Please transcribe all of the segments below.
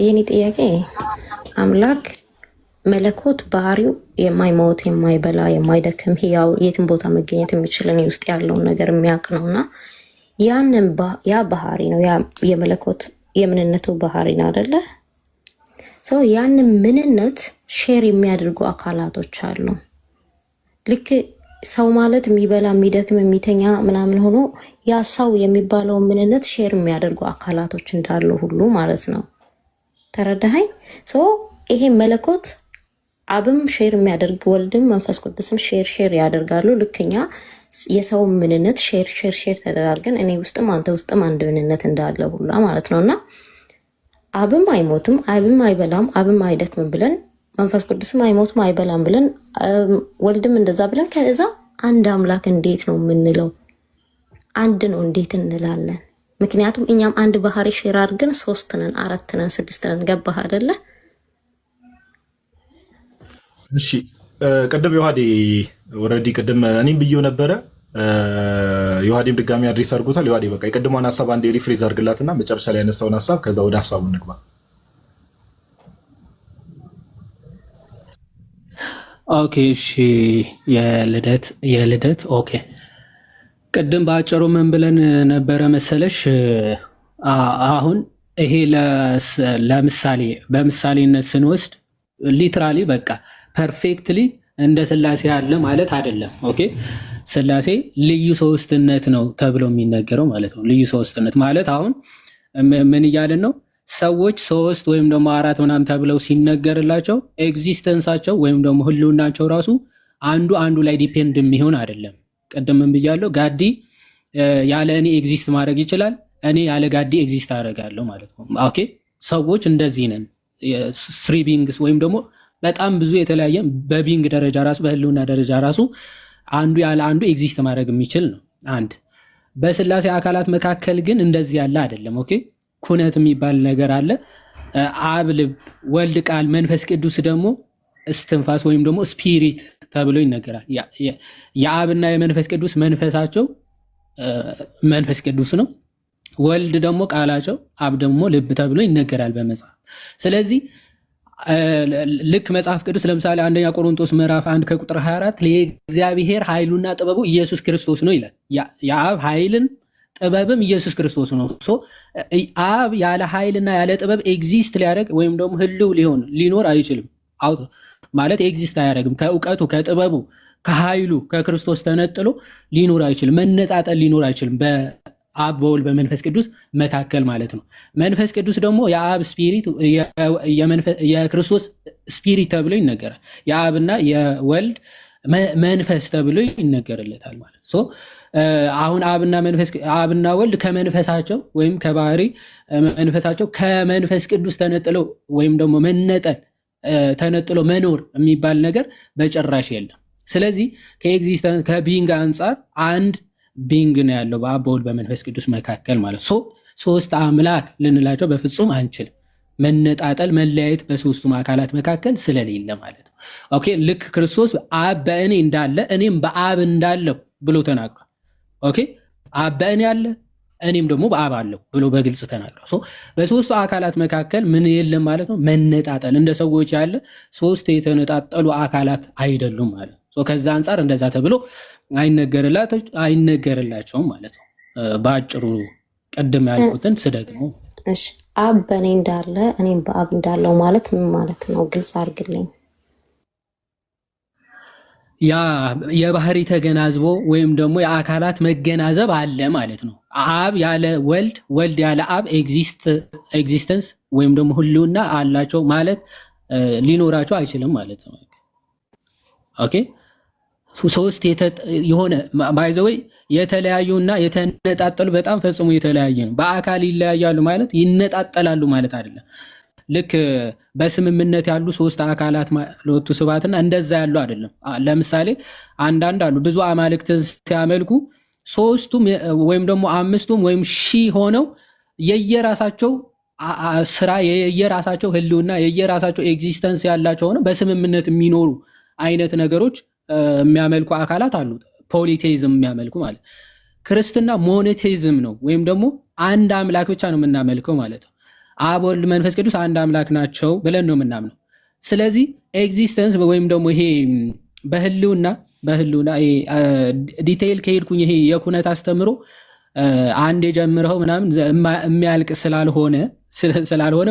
የኔ ጥያቄ አምላክ መለኮት ባህሪው የማይሞት የማይበላ የማይደክም ህያው የትም ቦታ መገኘት የሚችል እኔ ውስጥ ያለውን ነገር የሚያውቅ ነው እና ያንን ያ ባህሪ ነው የመለኮት የምንነቱ ባህሪ ነው አይደለ? ሰው ያንን ምንነት ሼር የሚያደርጉ አካላቶች አሉ። ልክ ሰው ማለት የሚበላ የሚደክም የሚተኛ ምናምን ሆኖ ያ ሰው የሚባለው ምንነት ሼር የሚያደርጉ አካላቶች እንዳሉ ሁሉ ማለት ነው። ተረዳኸኝ? ሰው ይሄ መለኮት አብም ሼር የሚያደርግ ወልድም መንፈስ ቅዱስም ሼር ያደርጋሉ። ልክኛ የሰው ምንነት ሼር ተደራርገን እኔ ውስጥም አንተ ውስጥም አንድ ምንነት እንዳለ ሁላ ማለት ነው እና አብም አይሞትም አብም አይበላም አብም አይደክምም ብለን መንፈስ ቅዱስም አይሞትም አይበላም ብለን ወልድም እንደዛ ብለን ከዛ አንድ አምላክ እንዴት ነው የምንለው? አንድ ነው እንዴት እንላለን? ምክንያቱም እኛም አንድ ባህሪ ሼር አድርገን 3 ነን 4 ነን 6 ነን። ገባህ አይደለ? እሺ ቅድም ዮሐዴ ኦልሬዲ ቅድም እኔም ብዬው ነበረ። ዮሐዴም ድጋሚ አድሬስ አድርጎታል። ዮሐዴ በቃ የቅድሟን ሀሳብ አንዴ ሪፍሬዝ አድርግላትና መጨረሻ ላይ ያነሳውን ሀሳብ ከዛ ወደ ሀሳቡ እንግባ። ኦኬ እሺ። የልደት ኦኬ። ቅድም በአጭሩ ምን ብለን ነበረ መሰለሽ? አሁን ይሄ ለምሳሌ በምሳሌነት ስንወስድ ሊትራሊ በቃ ፐርፌክትሊ እንደ ስላሴ ያለ ማለት አይደለም። ኦኬ ስላሴ ልዩ ሶስትነት ነው ተብሎ የሚነገረው ማለት ነው። ልዩ ሶስትነት ማለት አሁን ምን እያልን ነው? ሰዎች 3 ወይም ደግሞ 4 ምናምን ተብለው ሲነገርላቸው ኤግዚስተንሳቸው ወይም ደግሞ ህልውናቸው ራሱ አንዱ ላይ ዲፔንድ የሚሆን አይደለም። ቅድምም ብያለሁ፣ ጋዲ ያለ እኔ ኤግዚስት ማድረግ ይችላል፣ እኔ ያለ ጋዲ ኤግዚስት አደርጋለሁ ማለት ነው። ኦኬ ሰዎች እንደዚህ ነን። 3 ቢንግስ ወይም ደግሞ በጣም ብዙ የተለያየ በቢንግ ደረጃ ራሱ በህልውና ደረጃ ራሱ አንዱ ያለ አንዱ ኤግዚስት ማድረግ የሚችል ነው። አንድ በስላሴ አካላት መካከል ግን እንደዚህ ያለ አይደለም። ኦኬ ኩነት የሚባል ነገር አለ። አብ፣ ልብ፣ ወልድ፣ ቃል፣ መንፈስ ቅዱስ ደግሞ እስትንፋስ ወይም ደግሞ ስፒሪት ተብሎ ይነገራል። የአብና የመንፈስ ቅዱስ መንፈሳቸው መንፈስ ቅዱስ ነው። ወልድ ደግሞ ቃላቸው፣ አብ ደግሞ ልብ ተብሎ ይነገራል በመጽሐፍ። ስለዚህ ልክ መጽሐፍ ቅዱስ ለምሳሌ አንደኛ ቆሮንቶስ ምዕራፍ 1 ከቁጥር 24 ለእግዚአብሔር ኃይሉና ጥበቡ ኢየሱስ ክርስቶስ ነው ይላል። የአብ ኃይልን ጥበብም ኢየሱስ ክርስቶስ ነው። አብ ያለ ኃይልና ያለ ጥበብ ኤግዚስት ሊያደርግ ወይም ደግሞ ህልው ሊኖር አይችልም። ማለት ኤግዚስት አያደርግም። ከእውቀቱ ከጥበቡ ከኃይሉ ከክርስቶስ ተነጥሎ ሊኖር አይችልም። መነጣጠል ሊኖር አይችልም በአብ በወልድ በመንፈስ ቅዱስ መካከል ማለት ነው። መንፈስ ቅዱስ ደግሞ የአብ ስፒሪት የክርስቶስ ስፒሪት ተብሎ ይነገራል። የአብና የወልድ መንፈስ ተብሎ ይነገርለታል ማለት ነው። አሁን አብና ወልድ ከመንፈሳቸው ወይም ከባህሪ መንፈሳቸው ከመንፈስ ቅዱስ ተነጥለው ወይም ደግሞ መነጠል ተነጥሎ መኖር የሚባል ነገር በጭራሽ የለም። ስለዚህ ከኤግዚስተንስ ከቢንግ አንጻር አንድ ቢንግ ነው ያለው በአብ በወልድ በመንፈስ ቅዱስ መካከል ማለት ነው። 3 አምላክ ልንላቸው በፍጹም አንችልም። መነጣጠል መለያየት በሶስቱም አካላት መካከል ስለሌለ ማለት ነው። ኦኬ ልክ ክርስቶስ አብ በእኔ እንዳለ እኔም በአብ እንዳለው ብሎ ተናግሯል። ኦኬ አብ በእኔ አለ እኔም ደግሞ በአብ አለው ብሎ በግልጽ ተናግሯል። በሶስቱ አካላት መካከል ምን የለም ማለት ነው? መነጣጠል። እንደ ሰዎች ያለ 3 የተነጣጠሉ አካላት አይደሉም ማለት ነው። ከዛ አንጻር እንደዛ ተብሎ አይነገርላቸውም ማለት ነው። በአጭሩ ቅድም ያልኩትን ስደግሞ እሺ አብ በእኔ እንዳለ እኔም በአብ እንዳለው ማለት ምን ማለት ነው? ግልጽ አድርግልኝ። ያ የባህሪ ተገናዝቦ ወይም ደግሞ የአካላት መገናዘብ አለ ማለት ነው። አብ ያለ ወልድ፣ ወልድ ያለ አብ ኤግዚስተንስ ወይም ደግሞ ህልውና አላቸው ማለት ሊኖራቸው አይችልም ማለት ነው። ኦኬ 3 የሆነ ባይዘወይ የተለያዩና የተነጣጠሉ በጣም ፈጽሞ የተለያየ ነው። በአካል ይለያያሉ ማለት ይነጣጠላሉ ማለት አይደለም። ልክ በስምምነት ያሉ 3 አካላት ለወቱ ስባትና እንደዛ ያሉ አይደለም። ለምሳሌ አንዳንድ አሉ ብዙ አማልክትን ሲያመልኩ 3ቱም ወይም ደግሞ 5ቱም ወይም 1000 ሆነው የየራሳቸው ስራ የየራሳቸው ህልውና የየራሳቸው ኤግዚስተንስ ያላቸው ሆነው በስምምነት የሚኖሩ አይነት ነገሮች የሚያመልኩ አካላት አሉ። ፖሊቴይዝም የሚያመልኩ ማለት ክርስትና ሞኖቴይዝም ነው ወይም ደግሞ አንድ አምላክ ብቻ ነው የምናመልከው ማለት ነው። አብ ወልድ መንፈስ ቅዱስ አንድ አምላክ ናቸው ብለን ነው የምናምነው። ስለዚህ ኤግዚስተንስ ወይም ደግሞ ይሄ በህልውና ዲቴይል ከሄድኩኝ ይሄ የኩነት አስተምሮ አንድ የጀምረው ምናምን የሚያልቅ ስላልሆነ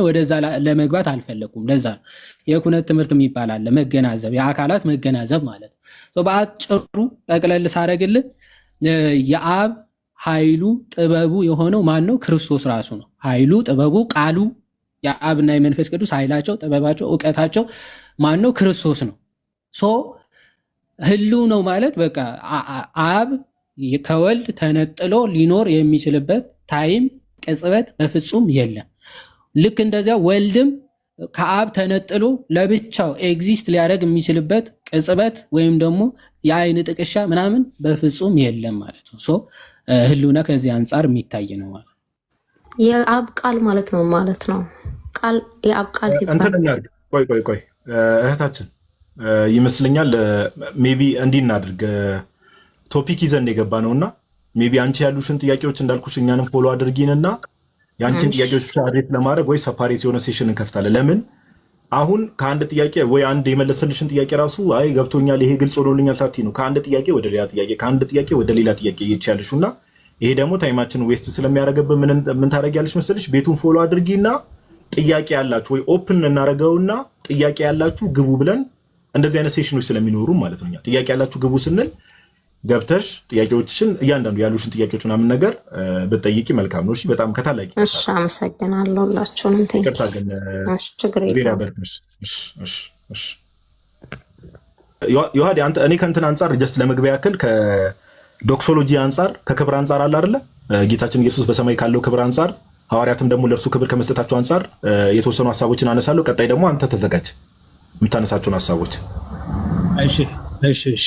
ወደዛ ለመግባት አልፈለኩም። ለዛ ነው የኩነት ትምህርት የሚባል አለ፣ መገናዘብ፣ የአካላት መገናዘብ ማለት ነው። በአጭሩ ጠቅለል ሳደርግልህ የአብ ኃይሉ ጥበቡ የሆነው ማን ነው? ክርስቶስ ራሱ ነው። ኃይሉ ጥበቡ ቃሉ የአብና የመንፈስ ቅዱስ ኃይላቸው ጥበባቸው እውቀታቸው ማን ነው? ክርስቶስ ነው። ህልው ነው ማለት በቃ አብ ከወልድ ተነጥሎ ሊኖር የሚችልበት ታይም ቅጽበት በፍጹም የለም። ልክ እንደዚያ ወልድም ከአብ ተነጥሎ ለብቻው ኤግዚስት ሊያደርግ የሚችልበት ቅጽበት ወይም ደግሞ የአይን ጥቅሻ ምናምን በፍጹም የለም ማለት ነው። ህልውና ከዚህ አንጻር የሚታይ ነው ማለት የአብ ቃል ማለት ነው ቃል የአብ ቃል ሲባል ቆይ እህታችን ይመስለኛል ሜቢ እንዲህ እናድርግ ቶፒክ ይዘን የገባ ነውና ሜቢ አንቺ ያሉሽን ጥያቄዎች እንዳልኩሽ እኛንም ፎሎ አድርጊንና ያንቺን ጥያቄዎች ብቻ አድሬስ ለማድረግ ወይ ሰፓሬት የሆነ ሴሽን እንከፍታለን። ለምን አሁን ከአንድ ጥያቄ ወይ አንድ የመለሰልሽን ጥያቄ ራሱ አይ ገብቶኛል ይሄ ግልጽ ሆኖልኛል ሳቲ ነው ከአንድ ጥያቄ ወደ ሌላ ጥያቄ ከአንድ ጥያቄ ወደ ሌላ ጥያቄ ይቻልሽና ይሄ ደግሞ ታይማችን ዌስት ስለሚያደርግብን ምን ታደርጊያለሽ መሰለሽ? ቤቱን ፎሎ አድርጊና ጥያቄ ያላችሁ ወይ ኦፕን እናደርገውና ጥያቄ ያላችሁ ግቡ ብለን እንደዚህ አይነት ሴሽኖች ስለሚኖሩ ማለት ነው። ጥያቄ ያላችሁ ግቡ ስንል ገብተሽ ጥያቄዎችሽን እያንዳንዱ ያሉሽን ጥያቄዎች ምናምን ነገር ብትጠይቂ መልካም ነው። እሺ በጣም ከታላቂ እሺ አመሰግናለሁ። ሁላችሁንም ዮሐዴ አንተ እኔ ከእንትን አንጻር ጀስት ለመግቢያ ያክል ከዶክሶሎጂ አንጻር ከክብር አንጻር አለ አይደለ ጌታችን ኢየሱስ በሰማይ ካለው ክብር አንጻር ሐዋርያትም ደግሞ ለእርሱ ክብር ከመስጠታቸው አንጻር የተወሰኑ ሀሳቦችን አነሳለሁ። ቀጣይ ደግሞ አንተ ተዘጋጅ የምታነሳቸውን ሀሳቦች። እሺ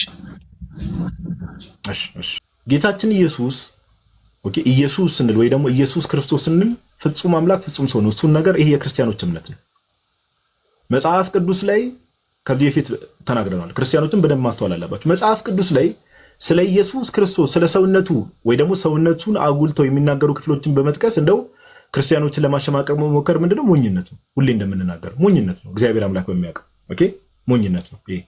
ጌታችን ኢየሱስ ኢየሱስ ስንል ወይ ደግሞ ኢየሱስ ክርስቶስ ስንል ፍጹም አምላክ ፍጹም ሰው ነው። እሱን ነገር ይሄ የክርስቲያኖች እምነት ነው። መጽሐፍ ቅዱስ ላይ ከዚህ በፊት ተናግረናል። ክርስቲያኖችን በደንብ ማስተዋል አለባቸው። መጽሐፍ ቅዱስ ላይ ስለ ኢየሱስ ክርስቶስ ስለ ሰውነቱ ወይ ደግሞ ሰውነቱን አጉልተው የሚናገሩ ክፍሎችን በመጥቀስ እንደው ክርስቲያኖችን ለማሸማቀቅ መሞከር ምንድነው? ሞኝነት ነው። ሁሌ እንደምንናገረው ሞኝነት ነው። እግዚአብሔር አምላክ በሚያውቀው ሞኝነት ነው ይሄ።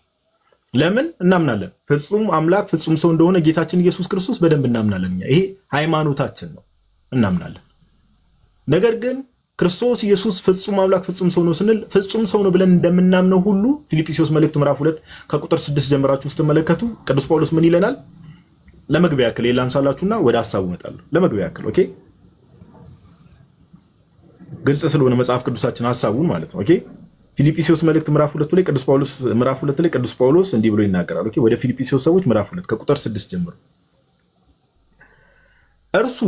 ለምን እናምናለን? ፍጹም አምላክ ፍጹም ሰው እንደሆነ ጌታችን ኢየሱስ ክርስቶስ በደንብ እናምናለን። ይሄ ሃይማኖታችን ነው፣ እናምናለን። ነገር ግን ክርስቶስ ኢየሱስ ፍጹም አምላክ ፍጹም ሰው ነው ስንል ፍጹም ሰው ነው ብለን እንደምናምነው ሁሉ ፊልጵስዩስ መልእክት ምዕራፍ 2 ከቁጥር 6 ጀምራችሁ ስትመለከቱ ቅዱስ ጳውሎስ ምን ይለናል? ለመግቢያ ያክል ላንሳላችሁና ወደ ሐሳቡ እመጣለሁ። ለመግቢያ ያክል ግልጽ ስለሆነ መጽሐፍ ቅዱሳችን ሐሳቡን ማለት ነው። ፊልጵስዩስ መልእክት ምዕራፍ 2 ላይ ቅዱስ ጳውሎስ እንዲህ ብሎ ይናገራል። ወደ ፊልጵስዩስ ሰዎች ምዕራፍ 2 ከቁጥር 6 ጀምሮ እርሱ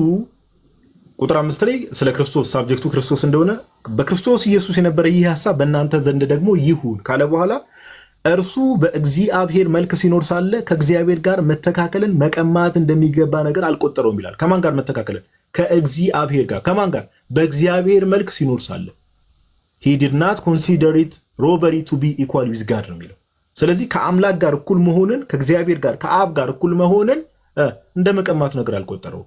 ቁጥር 5 ላይ ስለ ክርስቶስ ሳብጀክቱ ክርስቶስ እንደሆነ በክርስቶስ ኢየሱስ የነበረ ይህ ሐሳብ በእናንተ ዘንድ ደግሞ ይሁን ካለ በኋላ እርሱ በእግዚአብሔር መልክ ሲኖር ሳለ ከእግዚአብሔር ጋር መተካከልን መቀማት እንደሚገባ ነገር አልቆጠረውም ይላል። ከማን ጋር መተካከልን? ከእግዚአብሔር ጋር። ከማን ጋር? በእግዚአብሔር መልክ ሲኖር ሳለ he did not consider it robbery to be equal with God ነው የሚለው። ስለዚህ ከአምላክ ጋር እኩል መሆንን ከእግዚአብሔር ጋር ከአብ ጋር እኩል መሆንን እንደ መቀማት ነገር አልቆጠረው።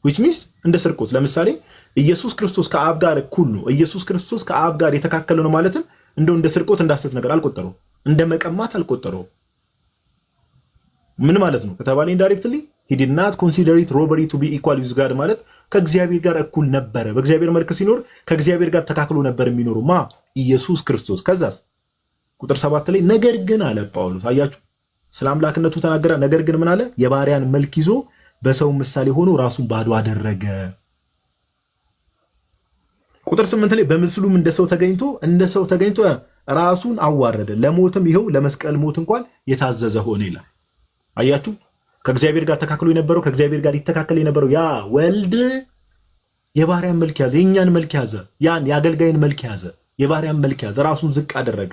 which means እንደ ስርቆት። ለምሳሌ ኢየሱስ ክርስቶስ ከአብ ጋር እኩል ነው፣ ኢየሱስ ክርስቶስ ከአብ ጋር የተካከለ ነው ማለትም እንደው እንደ ስርቆት እንዳሰት ነገር አልቆጠረው፣ እንደ መቀማት አልቆጠረው። ምን ማለት ነው ከተባለ ኢንዳይሬክትሊ he did not consider it robbery to be equal with God ማለት ከእግዚአብሔር ጋር እኩል ነበረ። በእግዚአብሔር መልክ ሲኖር ከእግዚአብሔር ጋር ተካክሎ ነበር የሚኖረው ኢየሱስ ክርስቶስ። ከዛስ ቁጥር 7 ላይ ነገር ግን አለ ጳውሎስ፣ አያችሁ ስለ አምላክነቱ ተናገረ። ነገር ግን ምን አለ? የባሪያን መልክ ይዞ በሰው ምሳሌ ሆኖ ራሱን ባዶ አደረገ። ቁጥር 8 ላይ በምስሉም እንደ ሰው ተገኝቶ ራሱን አዋረደ፣ ለሞትም ይኸው ለመስቀል ሞት እንኳን የታዘዘ ሆነ ይላል። አያችሁ ከእግዚአብሔር ጋር ተካክሎ የነበረው ከእግዚአብሔር ጋር ይተካከል የነበረው ያ ወልድ የባሪያን መልክ ያዘ፣ የኛን መልክ ያዘ፣ ያን የአገልጋይን መልክ ያዘ፣ የባሪያን መልክ ያዘ፣ ራሱን ዝቅ አደረገ።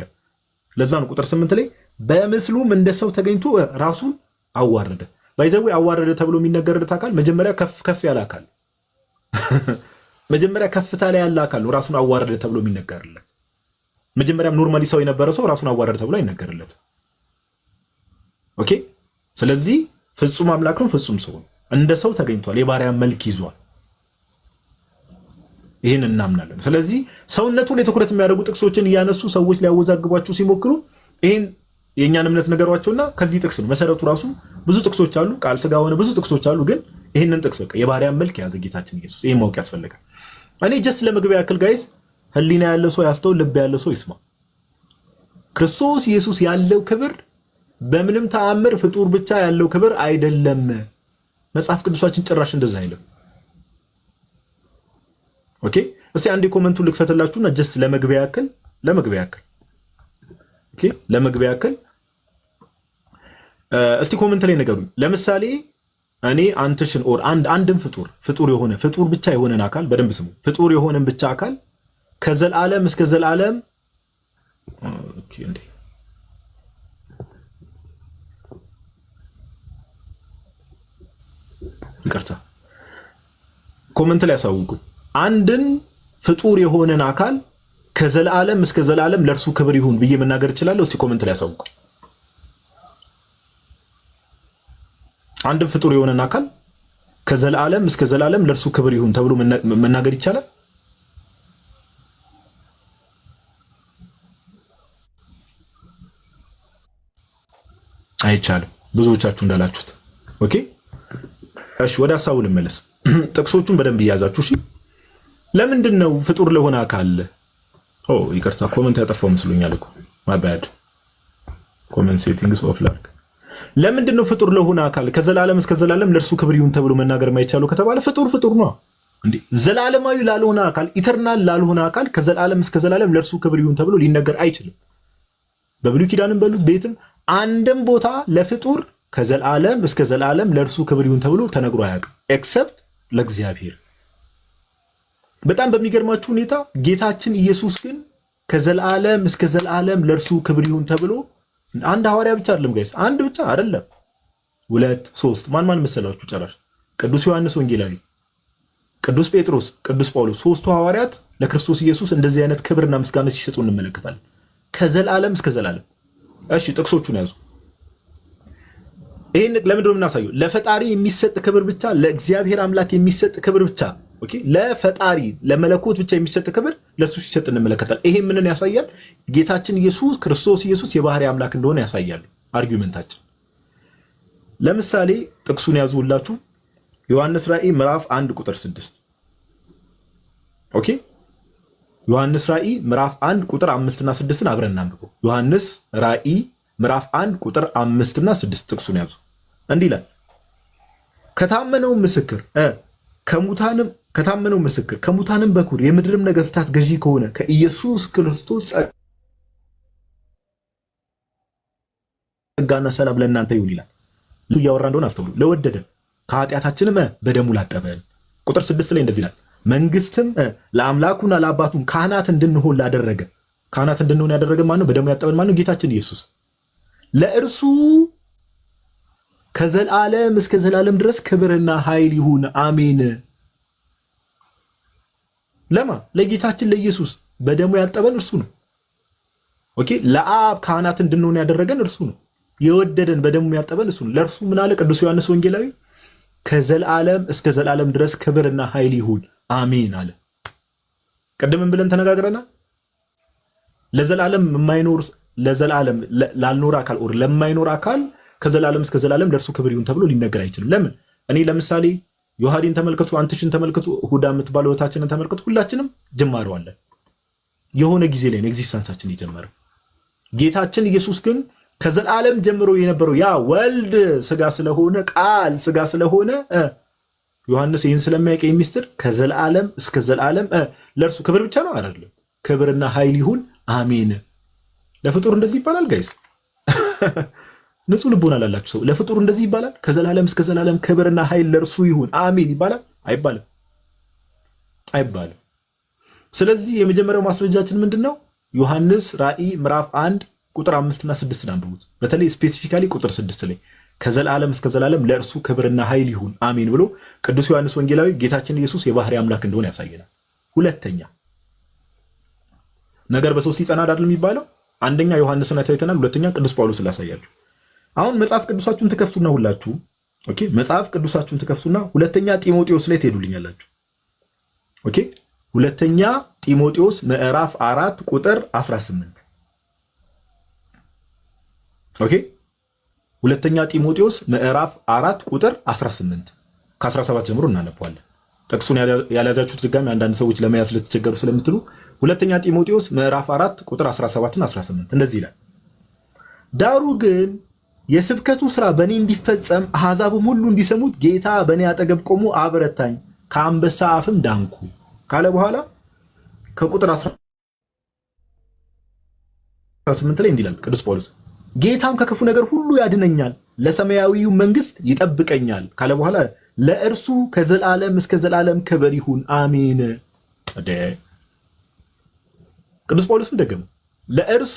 ለዛ ነው ቁጥር 8 ላይ በምስሉም እንደ ሰው ተገኝቶ ራሱን አዋረደ። ባይዘው አዋረደ ተብሎ የሚነገርለት አካል መጀመሪያ ከፍ ያለ አካል መጀመሪያ ከፍታ ላይ ያለ አካል ነው ራሱን አዋረደ ተብሎ የሚነገርለት። መጀመሪያም ኖርማሊ ሰው የነበረ ሰው ራሱን አዋረደ ተብሎ አይነገርለት። ስለዚህ ፍጹም አምላክ ነው፣ ፍጹም ሰው ነው። እንደ ሰው ተገኝቷል፣ የባሪያን መልክ ይዟል። ይሄን እናምናለን። ስለዚህ ሰውነቱ ላይ ትኩረት የሚያደርጉ ጥቅሶችን እያነሱ ሰዎች ሊያወዛግቧቸው ሲሞክሩ ይሄን የእኛን እምነት ነገሯቸውና ከዚህ ጥቅስ ነው መሰረቱ። ራሱ ብዙ ጥቅሶች አሉ፣ ቃል ስጋ ሆነ ብዙ ጥቅሶች አሉ። ግን ይህንን ጥቅስ በቃ የባሪያን መልክ የያዘ ጌታችን ኢየሱስ ይሄን ማወቅ ያስፈልጋል። እኔ ጀስት ለመግቢያ ያክል ጋይስ ህሊና ያለ ሰው ያስተውል፣ ልብ ያለ ሰው ይስማ። ክርስቶስ ኢየሱስ ያለው ክብር በምንም ተአምር ፍጡር ብቻ ያለው ክብር አይደለም። መጽሐፍ ቅዱሳችን ጭራሽ እንደዛ አይልም። ኦኬ እስቲ አንዴ ኮሜንቱን ልክፈትላችሁና ጀስት ለመግቢያ ያክል ኦኬ ለመግቢያ ያክል እስቲ ኮሜንት ላይ ነገሩኝ። ለምሳሌ እኔ አንተሽን ኦር አንድም ፍጡር የሆነ ፍጡር ብቻ የሆነን አካል በደንብ ስሙ። ፍጡር የሆነን ብቻ አካል ከዘላለም እስከ ዘላለም ኦኬ እንዴ ይቅርታ ኮሜንት ላይ ያሳውቁኝ። አንድን ፍጡር የሆነን አካል ከዘላለም እስከ ዘላለም ለእርሱ ክብር ይሁን ብዬ መናገር እችላለሁ? እስቲ ኮሜንት ላይ ያሳውቁኝ። አንድን ፍጡር የሆነን አካል ከዘላለም እስከ ዘላለም ለእርሱ ክብር ይሁን ተብሎ መናገር ይቻላል? አይቻልም፣ ብዙዎቻችሁ እንዳላችሁት። ኦኬ እሺ ወደ ሐሳቡ ልመለስ። ጥቅሶቹን በደንብ እያዛችሁ እሺ። ለምንድን ነው ፍጡር ለሆነ አካል ይቅርታ ኮሜንት ያጠፋው መስሎኛል እኮ ማይ ባድ ኮሜንት ሴቲንግስ ኦፍ ላርክ። ለምንድን ነው ፍጡር ለሆነ አካል ከዘላለም እስከ ዘላለም ለእርሱ ክብር ይሁን ተብሎ መናገር የማይቻለው ከተባለ ፍጡር ነው እንዴ። ዘላለማዊ ላልሆነ አካል ኢተርናል ላልሆነ አካል ከዘላለም እስከ ዘላለም ለእርሱ ክብር ይሁን ተብሎ ሊነገር አይችልም። በብሉይ ኪዳንም በሉት ቤትም አንድም ቦታ ለፍጡር ከዘላለም እስከ ዘላለም ለእርሱ ክብር ይሁን ተብሎ ተነግሮ አያውቅም ኤክሰፕት ለእግዚአብሔር። በጣም በሚገርማችሁ ሁኔታ ጌታችን ኢየሱስ ግን ከዘላለም እስከ ዘላለም ለእርሱ ክብር ይሁን ተብሎ አንድ ሐዋርያ ብቻ አይደለም ጋይስ፣ አንድ ብቻ አይደለም፣ 2 3 ማን መሰላችሁ? ጨራሽ ቅዱስ ዮሐንስ ወንጌላዊ፣ ቅዱስ ጴጥሮስ፣ ቅዱስ ጳውሎስ ሶስቱ ሐዋርያት ለክርስቶስ ኢየሱስ እንደዚህ አይነት ክብርና ምስጋና ሲሰጡ እንመለከታለን። ከዘላለም እስከ ዘላለም። እሺ ጥቅሶቹን ያዙ። ይሄን ለምንድን ነው የምናሳየው? ለፈጣሪ የሚሰጥ ክብር ብቻ፣ ለእግዚአብሔር አምላክ የሚሰጥ ክብር ብቻ፣ ኦኬ ለፈጣሪ ለመለኮት ብቻ የሚሰጥ ክብር ለሱ ሲሰጥ እንመለከታለን። ይሄ ምንን ያሳያል? ጌታችን ኢየሱስ ክርስቶስ ኢየሱስ የባህሪ አምላክ እንደሆነ ያሳያል አርጊውመንታችን። ለምሳሌ ጥቅሱን ያዙላችሁ። ዮሐንስ ራእይ ምዕራፍ 1 ቁጥር 6 ኦኬ። ዮሐንስ ራእይ ምዕራፍ 1 ቁጥር 5 እና 6ን አብረን እናንብበው። ዮሐንስ ራእይ ምዕራፍ 1 ቁጥር 5 እና 6 ጥቅሱን ያዙ። እንዲህ ይላል፣ ከታመነው ምስክር ከሙታንም በኩር የምድርም ነገስታት ገዢ ከሆነ ከኢየሱስ ክርስቶስ ጸጋና ሰላም ለእናንተ ይሁን ይላል። እያወራ እንደሆነ አስተውሉ። ለወደደን ከኃጢአታችንም በደሙ ላጠበን። ቁጥር 6 ላይ እንደዚህ ይላል፣ መንግስትም ለአምላኩና ለአባቱም ካህናት እንድንሆን ላደረገ። ካህናት እንድንሆን ያደረገ ማነው? በደሙ ያጠበን ማነው? ጌታችን ኢየሱስ። ለእርሱ ከዘላለም እስከ ዘላለም ድረስ ክብርና ኃይል ይሁን አሜን። ለማ ለጌታችን ለኢየሱስ በደሙ ያጠበን እርሱ ነው። ኦኬ ለአብ ካህናት እንድንሆን ያደረገን እርሱ ነው። የወደደን በደሙ ያጠበን እርሱ ነው። ለእርሱ ምን አለ ቅዱስ ዮሐንስ ወንጌላዊ? ከዘላለም እስከ ዘላለም ድረስ ክብርና ኃይል ይሁን አሜን አለ። ቀደም ብለን ተነጋግረናል። ለዘላለም የማይኖር ለዘላለም ላልኖር አካል ኦር ለማይኖር አካል ከዘላለም እስከ ዘላለም ለእርሱ ክብር ይሁን ተብሎ ሊነገር አይችልም። ለምን? እኔ ለምሳሌ ዮሐዴን ተመልከቱ፣ አንትሽን ተመልከቱ፣ ሁዳ የምትባለው እህታችንን ተመልከቱ። ሁላችንም ጅማሮ አለን። የሆነ ጊዜ ላይ ነው ኤግዚስተንሳችን የጀመረው። ጌታችን ኢየሱስ ግን ከዘላለም ጀምሮ የነበረው ያ ወልድ ስጋ ስለሆነ ቃል ስጋ ስለሆነ ዮሐንስ ይህን ስለሚያውቅ ሚስጥር ከዘላለም እስከ ዘላለም ለእርሱ ክብር ብቻ ነው አይደለም፣ ክብርና ኃይል ይሁን አሜን። ለፍጡር እንደዚህ ይባላል ጋይስ? ንጹህ ልቦና ላላችሁ ሰው ለፍጡር እንደዚህ ይባላል? ከዘላለም እስከ ዘላለም ክብርና ኃይል ለእርሱ ይሁን አሜን ይባላል? አይባልም። ስለዚህ የመጀመሪያው ማስረጃችን ምንድነው? ዮሐንስ ራእይ ምዕራፍ 1 ቁጥር 5 እና 6 አንብቡት። በተለይ ስፔሲፊካሊ ቁጥር 6 ላይ ከዘላለም እስከ ዘላለም ለእርሱ ክብርና ኃይል ይሁን አሜን ብሎ ቅዱስ ዮሐንስ ወንጌላዊ ጌታችን ኢየሱስ የባህሪ አምላክ እንደሆነ ያሳየናል። ሁለተኛ ነገር በሶስት ይጸናል አይደል የሚባለው? አንደኛ ዮሐንስን አይተናል፣ ሁለተኛ ቅዱስ ጳውሎስ ላሳያችሁ። አሁን መጽሐፍ ቅዱሳችሁን ትከፍቱና ሁላችሁ መጽሐፍ ቅዱሳችሁን ትከፍቱና ሁለተኛ ጢሞቴዎስ ላይ ትሄዱልኛላችሁ። ኦኬ ሁለተኛ ጢሞቴዎስ ምዕራፍ 4 ቁጥር 18 ኦኬ። ሁለተኛ ጢሞቴዎስ ምዕራፍ 4 ቁጥር 18 ከ17 ጀምሮ እናነባዋለን። ጥቅሱን ያልያዛችሁት ድጋሚ አንዳንድ ሰዎች ለመያዝ ልትቸገሩ ስለምትሉ ሁለተኛ ጢሞቴዎስ ምዕራፍ 4 ቁጥር 17 እና 18 እንደዚህ ይላል። ዳሩ ግን የስብከቱ ስራ በእኔ እንዲፈጸም አሕዛብም ሁሉ እንዲሰሙት ጌታ በእኔ አጠገብ ቆሞ አበረታኝ፣ ከአንበሳ አፍም ዳንኩ ካለ በኋላ ከቁጥር 18 ላይ እንዲህ ይላል ቅዱስ ጳውሎስ ጌታም ከክፉ ነገር ሁሉ ያድነኛል፣ ለሰማያዊው መንግስት ይጠብቀኛል ካለ በኋላ ለእርሱ ከዘላለም እስከ ዘላለም ክብር ይሁን አሜን። ቅዱስ ጳውሎስም ደገመው ለእርሱ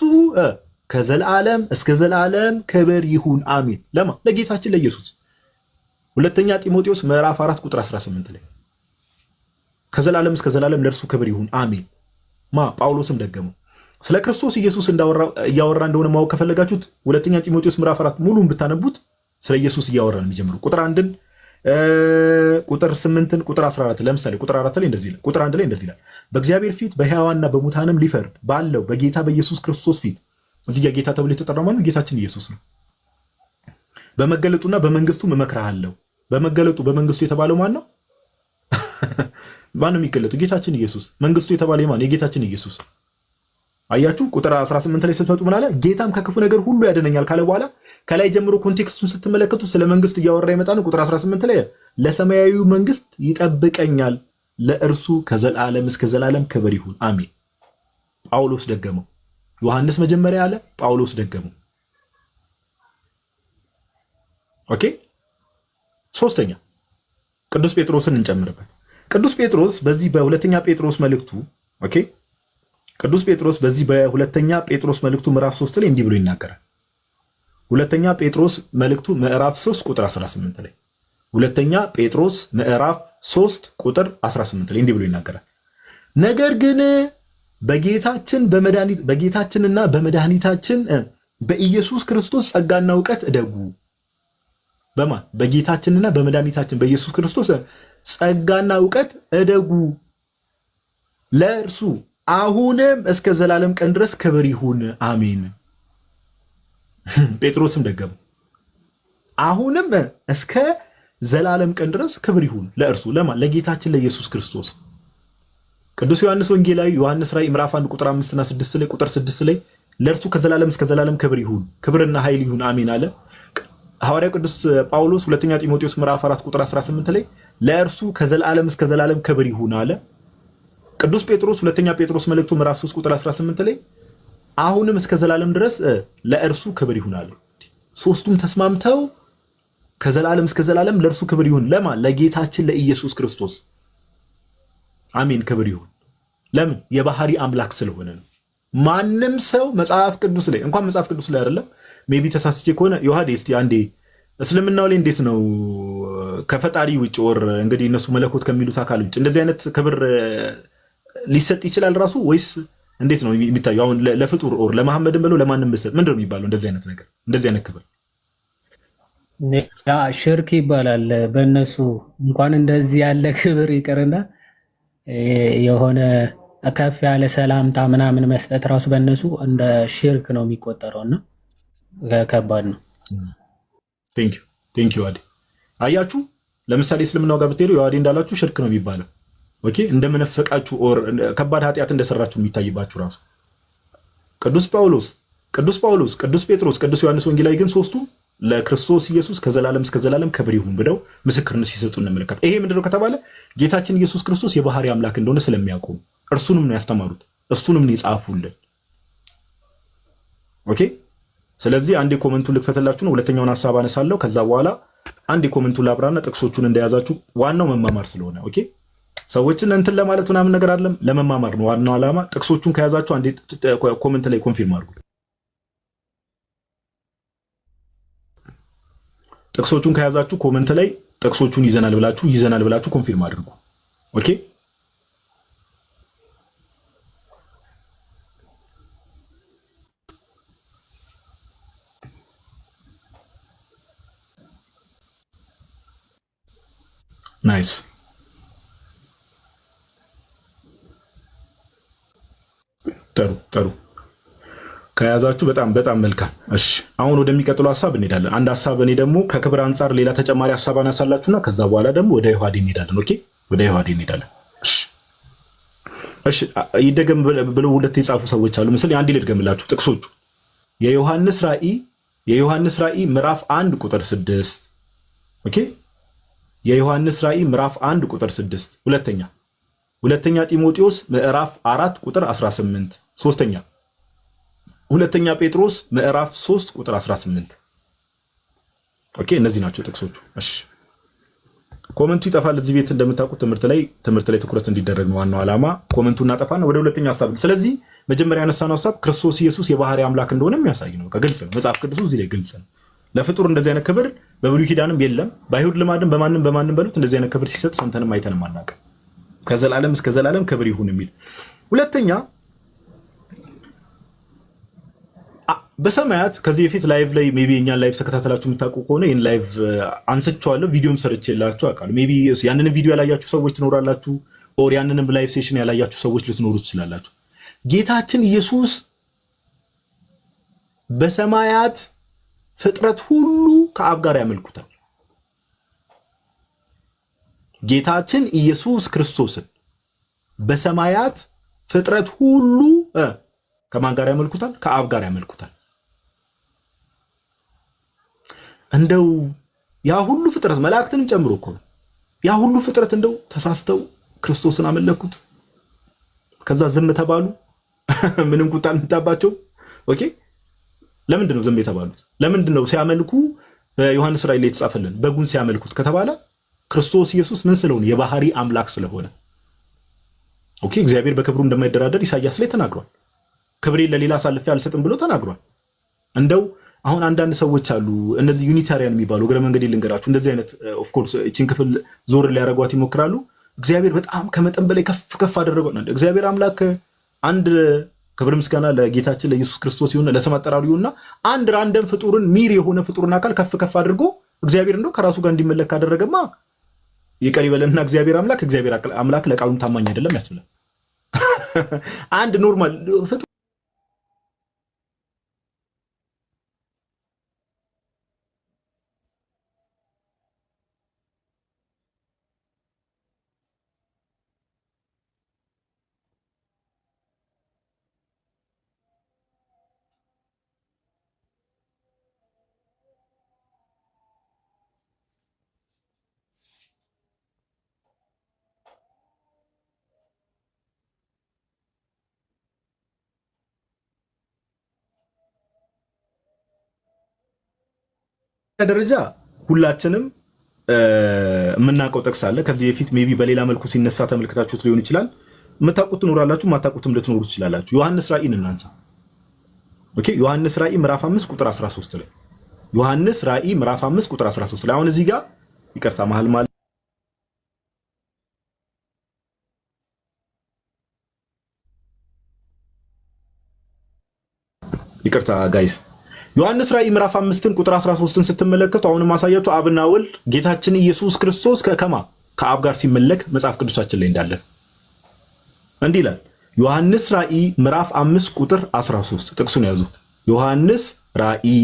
ከዘላለም እስከ ዘላለም ክብር ይሁን አሜን። ለማ ለጌታችን ለኢየሱስ። ሁለተኛ ጢሞቴዎስ ምዕራፍ 4 ቁጥር 18 ላይ ከዘላለም እስከ ዘላለም ለእርሱ ክብር ይሁን አሜን። ጳውሎስም ደገመው። ስለ ክርስቶስ ኢየሱስ እያወራ እንደሆነ ማወቅ ከፈለጋችሁት ሁለተኛ ጢሞቴዎስ ምዕራፍ 4 ሙሉን ብታነቡት ስለ ኢየሱስ እያወራ ነው የሚጀምረው። ቁጥር 1ን ቁጥር 8ን ቁጥር 14 ለምሳሌ ቁጥር 4 ላይ እንደዚህ ይላል። ቁጥር 1 ላይ እንደዚህ ይላል በእግዚአብሔር ፊት በሕያዋንና በሙታንም ሊፈርድ ባለው በጌታ በኢየሱስ ክርስቶስ ፊት። እዚህ ጋር ጌታ ተብሎ የተጠራው ማነው? ጌታችን ኢየሱስ ነው። በመገለጡና በመንግስቱ እመክርሃለሁ። በመገለጡ በመንግስቱ የተባለው ማን ነው? ማን ነው የሚገለጠው? ጌታችን ኢየሱስ። መንግስቱ የተባለ ማን? የጌታችን ኢየሱስ። አያችሁ ቁጥር 18 ላይ ስትመጡ ምን አለ? ጌታም ከክፉ ነገር ሁሉ ያድነኛል ካለ በኋላ ከላይ ጀምሮ ኮንቴክስቱን ስትመለከቱ ስለ መንግስት እያወራ ይመጣል። ቁጥር 18 ላይ ለሰማያዊው መንግስት ይጠብቀኛል፣ ለእርሱ ከዘላለም እስከ ዘላለም ክብር ይሁን አሜን። ጳውሎስ ደገመው። ዮሐንስ መጀመሪያ አለ፣ ጳውሎስ ደገመው። ኦኬ። ሶስተኛ ቅዱስ ጴጥሮስን እንጨምርበት። ቅዱስ ጴጥሮስ በዚህ በሁለተኛ ጴጥሮስ መልእክቱ ኦኬ፣ ቅዱስ ጴጥሮስ በዚህ በሁለተኛ ጴጥሮስ መልእክቱ ምዕራፍ 3 ላይ እንዲህ ብሎ ይናገራል። ሁለተኛ ጴጥሮስ መልእክቱ ምዕራፍ 3 ቁጥር 18 ላይ ሁለተኛ ጴጥሮስ ምዕራፍ 3 ቁጥር 18 ላይ እንዲህ ብሎ ይናገራል። ነገር ግን በጌታችንና በመድኃኒታችን በኢየሱስ ክርስቶስ ጸጋና እውቀት እደጉ። በማን? በጌታችንና በመድኃኒታችን በኢየሱስ ክርስቶስ ጸጋና እውቀት እደጉ፣ ለእርሱ አሁንም እስከ ዘላለም ቀን ድረስ ክብር ይሁን አሜን። ጴጥሮስም ደገሙ። አሁንም እስከ ዘላለም ቀን ድረስ ክብር ይሁን ለእርሱ ለማን? ለጌታችን ለኢየሱስ ክርስቶስ። ቅዱስ ዮሐንስ ወንጌላዊ ዮሐንስ ራእይ ምዕራፍ 1 ቁጥር 5 እና 6 ላይ ቁጥር 6 ላይ ለእርሱ ከዘላለም እስከ ዘላለም ክብር ይሁን፣ ክብርና ኃይል ይሁን አሜን አለ። ሐዋርያው ቅዱስ ጳውሎስ ሁለተኛ ጢሞቴዎስ ምዕራፍ 4 ቁጥር 18 ላይ ለእርሱ ከዘላለም እስከ ዘላለም ክብር ይሁን አለ። ቅዱስ ጴጥሮስ ሁለተኛ ጴጥሮስ መልእክቱ ምዕራፍ 3 ቁጥር 18 ላይ አሁንም እስከ ዘላለም ድረስ ለእርሱ ክብር ይሁን አለ። ሶስቱም ተስማምተው ከዘላለም እስከ ዘላለም ለእርሱ ክብር ይሁን ለማን? ለጌታችን ለኢየሱስ ክርስቶስ አሜን፣ ክብር ይሁን። ለምን? የባህሪ አምላክ ስለሆነ ነው። ማንም ሰው መጽሐፍ ቅዱስ ላይ እንኳን መጽሐፍ ቅዱስ ላይ አይደለም ሜቢ ተሳስቼ ከሆነ ዮሐዴ እስቲ አንዴ እስልምናው ላይ እንዴት ነው ከፈጣሪ ውጭ ወር እንግዲህ እነሱ መለኮት ከሚሉት አካል ውጭ እንደዚህ አይነት ክብር ሊሰጥ ይችላል ራሱ ወይስ እንዴት ነው የሚታየው? አሁን ለፍጡር ኦር ለመሐመድም ብለው ለማንም ብሰጥ ምንድን ነው የሚባለው? እንደዚህ አይነት ነገር እንደዚህ አይነት ክብር ያ ሽርክ ይባላል በእነሱ። እንኳን እንደዚህ ያለ ክብር ይቅርና የሆነ ከፍ ያለ ሰላምታ ምናምን መስጠት ራሱ በእነሱ እንደ ሽርክ ነው የሚቆጠረውና ከባድ ነው። ቴንክ ዩ ዋዲ። አያችሁ ለምሳሌ እስልምናው ጋር ብትሄዱ የዋዲ እንዳላችሁ ሽርክ ነው የሚባለው። ኦኬ እንደምነፈቃችሁ ኦር ከባድ ኃጢአት እንደሰራችሁ የሚታይባችሁ ራሱ ቅዱስ ጳውሎስ፣ ቅዱስ ጴጥሮስ፣ ቅዱስ ዮሐንስ ወንጌላዊ ግን ሶስቱ ለክርስቶስ ኢየሱስ ከዘላለም እስከ ዘላለም ክብር ይሁን ብለው ምስክርነት ሲሰጡ እንመለከት። ይሄ ምንድነው ከተባለ ጌታችን ኢየሱስ ክርስቶስ የባህሪ አምላክ እንደሆነ ስለሚያውቁ እርሱንም ነው ያስተማሩት፣ እሱንም ነው የጻፉልን። ኦኬ ስለዚህ አንዴ ኮመንቱን ልክፈትላችሁ ነው። ሁለተኛውን ሐሳብ አነሳለሁ። ከዛ በኋላ አንዴ ኮመንቱን ላብራና ጥቅሶቹን እንደያዛችሁ ዋናው መማማር ስለሆነ ኦኬ ሰዎችን እንትን ለማለት ምናምን ነገር አይደለም፣ ለመማማር ነው ዋናው ዓላማ። ጥቅሶቹን ከያዛችሁ አንዴ ኮመንት ላይ ኮንፊርም አድርጉ። ጥቅሶቹን ከያዛችሁ ኮመንት ላይ ጥቅሶቹን ይዘናል ብላችሁ ኮንፊርም አድርጉ። ኦኬ ናይስ ጥሩ ከያዛችሁ በጣም በጣም መልካም። እሺ አሁን ወደሚቀጥለው ሐሳብ እንሄዳለን። አንድ ሐሳብ እኔ ደግሞ ከክብር አንጻር ሌላ ተጨማሪ ሐሳብ አነሳላችሁና ከዛ በኋላ ደግሞ ወደ ዮሐዴ እንሄዳለን። ኦኬ ወደ ዮሐዴ እንሄዳለን። እሺ ይደገም ብለው ሁለት የጻፉ ሰዎች አሉ። ምስል አንድ ልድገምላችሁ ጥቅሶቹ የዮሐንስ ራእይ ምዕራፍ 1 ቁጥር 6 ኦኬ የዮሐንስ ራእይ ምዕራፍ 1 ቁጥር 6 ሁለተኛ ጢሞቴዎስ ምዕራፍ 4 ቁጥር 18 ሁለተኛ ጴጥሮስ ምዕራፍ 3 ቁጥር 18 ኦኬ እነዚህ ናቸው ጥቅሶቹ። እሺ ኮመንቱ ይጠፋል እዚህ ቤት እንደምታውቁት ትምህርት ላይ ትኩረት እንዲደረግ ነው ዋናው ዓላማ። ኮመንቱ እናጠፋና ወደ ሁለተኛ ሐሳብ። ስለዚህ መጀመሪያ ያነሳነው ሐሳብ ክርስቶስ ኢየሱስ የባህሪ አምላክ እንደሆነ የሚያሳይ ነው። ግልጽ ነው። መጽሐፍ ቅዱስ እዚህ ላይ ግልጽ ነው። ለፍጡር እንደዚህ አይነት ክብር በብሉይ ኪዳንም የለም፣ በአይሁድ ልማድም በማንም በሉት እንደዚህ አይነት ክብር ሲሰጥ ሰምተንም አይተንም አናውቅም። ከዘላለም እስከ ዘላለም ክብር ይሁን የሚል። ሁለተኛ በሰማያት ከዚህ በፊት ላይቭ ላይ ሜቢ እኛን ላይቭ ተከታተላችሁ የምታውቁ ከሆነ ይህን ላይቭ አንስቼዋለሁ፣ ቪዲዮም ሰርቼላችሁ አውቃለሁ። ሜቢ ያንንም ቪዲዮ ያላያችሁ ሰዎች ትኖራላችሁ፣ ኦር ያንንም ላይቭ ሴሽን ያላያችሁ ሰዎች ልትኖሩ ትችላላችሁ። ጌታችን ኢየሱስ በሰማያት ፍጥረት ሁሉ ከአብ ጋር ያመልኩታል። ጌታችን ኢየሱስ ክርስቶስን በሰማያት ፍጥረት ሁሉ ከማን ጋር ያመልኩታል? ከአብ ጋር ያመልኩታል። እንደው ያ ሁሉ ፍጥረት መላእክትንም ጨምሮ እኮ ያ ሁሉ ፍጥረት እንደው ተሳስተው ክርስቶስን አመለኩት፣ ከዛ ዝም ተባሉ። ምንም ቁጣ አልመጣባቸው። ኦኬ ለምንድን ነው ዝም የተባሉት? ለምንድን ነው ሲያመልኩ በዮሐንስ ራእይ ላይ የተጻፈልን በጉን ሲያመልኩት ከተባለ ክርስቶስ ኢየሱስ ምን ስለሆነ? የባህሪ አምላክ ስለሆነ። ኦኬ እግዚአብሔር በክብሩ እንደማይደራደር ኢሳይያስ ላይ ተናግሯል። ክብሬን ለሌላ አሳልፌ አልሰጥም ብሎ ተናግሯል። እንደው አሁን አንዳንድ ሰዎች አሉ እነዚህ ዩኒታሪያን የሚባሉ እግረ መንገድ ልንገራችሁ፣ እንደዚህ አይነት ኦፍ ኮርስ እቺን ክፍል ዞር ሊያረጓት ይሞክራሉ። እግዚአብሔር በጣም ከመጠን በላይ ከፍ አደረገው። እግዚአብሔር አምላክ አንድ ክብር ምስጋና ለጌታችን ለኢየሱስ ክርስቶስ ይሁን፣ ለስም አጠራሩ ይሁንና አንድ ራንደም ፍጡርን ሚር የሆነ ፍጡርን አካል ከፍ አድርጎ እግዚአብሔር እንደው ከራሱ ጋር እንዲመለክ ካደረገማ ይቀር ይበለንና እግዚአብሔር አምላክ ለቃሉም ታማኝ አይደለም ያስብላል። አንድ ኖርማል ፍጡር ደረጃ ሁላችንም የምናውቀው ጥቅስ አለ። ከዚህ በፊት ሜቢ በሌላ መልኩ ሲነሳ ተመልክታችሁት ሊሆን ይችላል። የምታውቁት ትኖራላችሁ፣ የማታውቁትም ልትኖሩ ትችላላችሁ። ዮሐንስ ራእይን እናንሳ። ኦኬ ዮሐንስ ራእይ ምዕራፍ 5 ቁጥር 13 ላይ ዮሐንስ ራእይ ምዕራፍ 5 ቁጥር 13 ላይ አሁን እዚህ ጋር ይቅርታ መሀል ይቅርታ ጋይስ ዮሐንስ ራእይ ምዕራፍ 5 ቁጥር 13ን ስትመለከቱ አሁንም ማሳያችሁ አብና ወልድ ጌታችን ኢየሱስ ክርስቶስ ከአብ ጋር ሲመለክ መጽሐፍ ቅዱሳችን ላይ እንዳለ እንዲህ ይላል። ዮሐንስ ራእይ ምዕራፍ 5 ቁጥር 13 ጥቅሱን ያዙት። ዮሐንስ ራእይ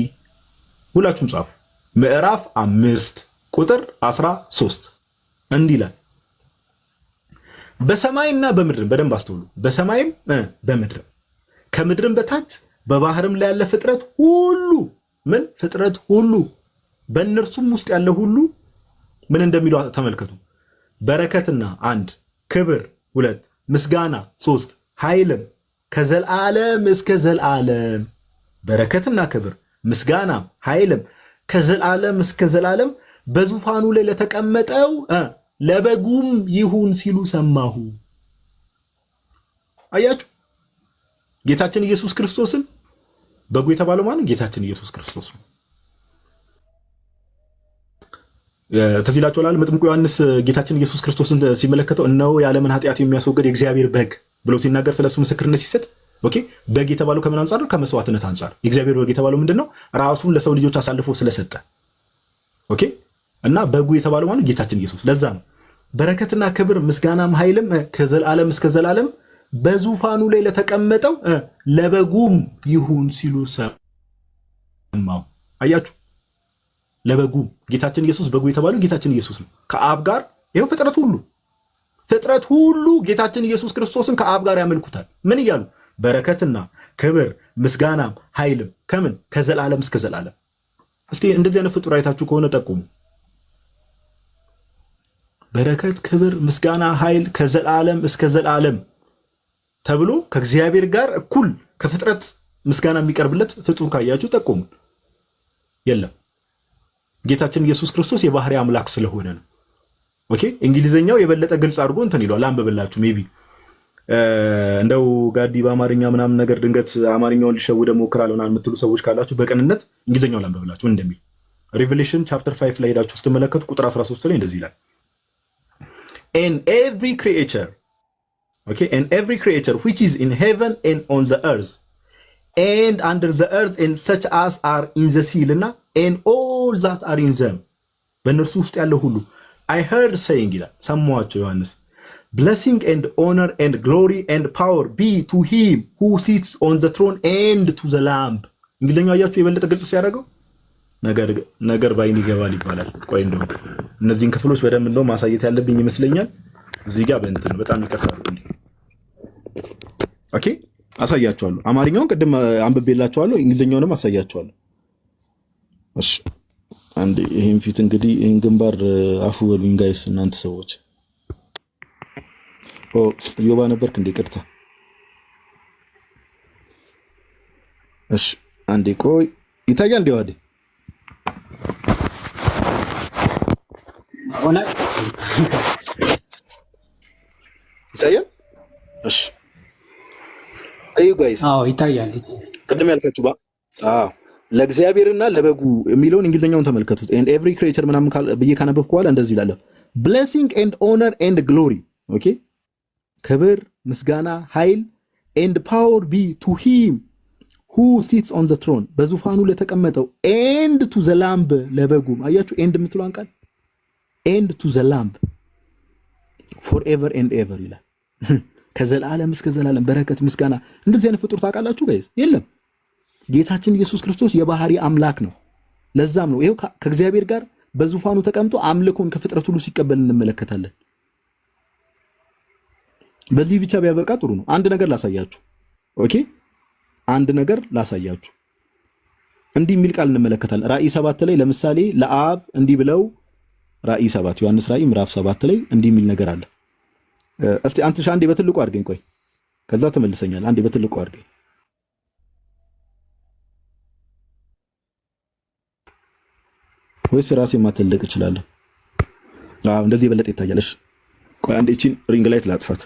ሁላችሁም ጻፉ። ምዕራፍ 5 ቁጥር 13 እንዲህ ይላል። በሰማይና በምድርም በደንብ አስተውሉ። በሰማይም በምድርም ከምድርም በታች በባህርም ላይ ያለ ፍጥረት ሁሉ ፍጥረት ሁሉ በእነርሱም ውስጥ ያለ ሁሉ ምን እንደሚሉ ተመልከቱ። በረከትና 1 ክብር 2 ምስጋና 3 ኃይልም ከዘላለም እስከ ዘላለም በረከትና ክብር ምስጋና ኃይልም ከዘላለም እስከ ዘላለም በዙፋኑ ላይ ለተቀመጠው ለበጉም ይሁን ሲሉ ሰማሁ። አያችሁ ጌታችን ኢየሱስ ክርስቶስን በጉ የተባለው ማን? ጌታችን ኢየሱስ ክርስቶስ ነው። ትዝ ይላችኋል መጥምቁ ዮሐንስ ጌታችን ኢየሱስ ክርስቶስን ሲመለከተው እነሆ የዓለምን ኃጢአት የሚያስወግድ የእግዚአብሔር በግ ብሎ ሲናገር ስለሱ ምስክርነት ሲሰጥ ኦኬ በግ የተባለው ከምን አንጻር? ከመስዋዕትነት አንጻር። የእግዚአብሔር በግ የተባለው ምንድነው? ራሱን ለሰው ልጆች አሳልፎ ስለሰጠ ኦኬ እና በጉ የተባለው ማን? ጌታችን ኢየሱስ። ለዛ ነው በረከትና ክብር ምስጋናም ኃይልም ከዘላለም እስከ ዘላለም በዙፋኑ ላይ ለተቀመጠው ለበጉም ይሁን ሲሉ ሰማሁ። አያችሁ፣ ለበጉም ጌታችን ኢየሱስ በጉ የተባለው ጌታችን ኢየሱስ ነው። ከአብ ጋር ይሄው ፍጥረት ሁሉ ጌታችን ኢየሱስ ክርስቶስን ከአብ ጋር ያመልኩታል። ምን እያሉ? በረከትና ክብር ምስጋናም ኃይልም ከምን ከዘላለም እስከ ዘላለም። እስቲ እንደዚህ አይነት ፍጡር አይታችሁ ከሆነ ጠቁሙ። በረከት፣ ክብር፣ ምስጋና፣ ኃይል ከዘላለም እስከ ዘላለም ተብሎ ከእግዚአብሔር ጋር እኩል ከፍጥረት ምስጋና የሚቀርብለት ፍጡር ካያችሁ ጠቁሙ። የለም። ጌታችን ኢየሱስ ክርስቶስ የባህሪ አምላክ ስለሆነ ነው። ኦኬ፣ እንግሊዘኛው የበለጠ ግልጽ አድርጎ እንትን ይሏል። አንብብላችሁ ሜቢ እንደው ጋዲ በአማርኛ ምናምን ነገር ድንገት አማርኛውን ሊሸውደ ሞክራለሁ ምናምን የምትሉ ሰዎች ካላችሁ በቅንነት እንግሊዘኛውን አንብብላችሁ ምን እንደሚል ሪቨሌሽን ቻፕተር 5 ላይ ሄዳችሁ ስትመለከቱ ቁጥር 13 ላይ እንደዚህ ይላል and every creature which is in heaven and on the earth and under the earth and such as are in the sea and all that are in them በእነርሱ ውስጥ ያለው ሁሉ I heard saying ይላል ሰማዋቸው ዮሐንስ blessing and honor and glory and power be to him who sits on the throne and to the lamb እንግሊዘኛው አያችሁ የበለጠ ግልጽ ሲያደርገው ነገር ባይን ይገባል ይባላል። ቆይ እንደው እነዚህን ክፍሎች በደንብ እንደው ማሳየት ያለብኝ ይመስለኛል። እዚህ ጋር በእንትን በጣም ይቀርታሉ እንዴ። ኦኬ አሳያችኋለሁ። አማርኛውን ቅድም አንብቤላችኋለሁ፣ እንግሊዘኛውንም አሳያችኋለሁ። እሺ አንዴ ይሄን ፊት እንግዲህ ይሄን ግንባር አፉ በሉኝ ጋይስ እናንተ ሰዎች። ዮባ ነበርክ እንዴ? ቅርታ። እሺ አንዴ ቆይ ይታያል እንዴ? ዋዴ ሆነ ይታያል? እሺ አዩ ጋይስ። ይታያል። ቅድም ያልካችሁ ለእግዚአብሔርና ለበጉ የሚለውን እንግሊዘኛውን ተመልከቱት። and every creature ምናምን ብዬ ካነበብኩ በኋላ እንደዚህ ይላል blessing and honor and glory ኦኬ ክብር ምስጋና ኃይል and power be to him who sits on the throne በዙፋኑ ለተቀመጠው and to the lamb ለበጉም አያችሁ and የምትለዋን ቃል and to the lamb forever and ever ይላል ከዘላለም እስከ ዘላለም በረከት ምስጋና እንደዚህ አይነት ፍጡር ታውቃላችሁ ጋይስ? የለም። ጌታችን ኢየሱስ ክርስቶስ የባህሪ አምላክ ነው። ለዛም ነው ይሄው ከእግዚአብሔር ጋር በዙፋኑ ተቀምጦ አምልኮን ከፍጥረት ሁሉ ሲቀበል እንመለከታለን። በዚህ ብቻ ቢያበቃ ጥሩ ነው። አንድ ነገር ላሳያችሁ። ኦኬ አንድ ነገር ላሳያችሁ። እንዲህ የሚል ቃል እንመለከታለን። ራእይ 7 ላይ ለምሳሌ ለአብ እንዲህ ብለው ራእይ 7 ዮሐንስ ራእይ ምዕራፍ 7 ላይ እንዲህ የሚል ነገር አለ። እስቲ አንተ አንዴ በትልቁ አድርገኝ። ቆይ ከዛ ተመልሰኛል። አንዴ በትልቁ አድርገኝ። ወይስ ራሴ ማትልቅ እችላለሁ? እንደዚህ የበለጠ ይታያል። እሺ ቆይ አንዴ እቺን ሪንግ ላይት ላጥፋት።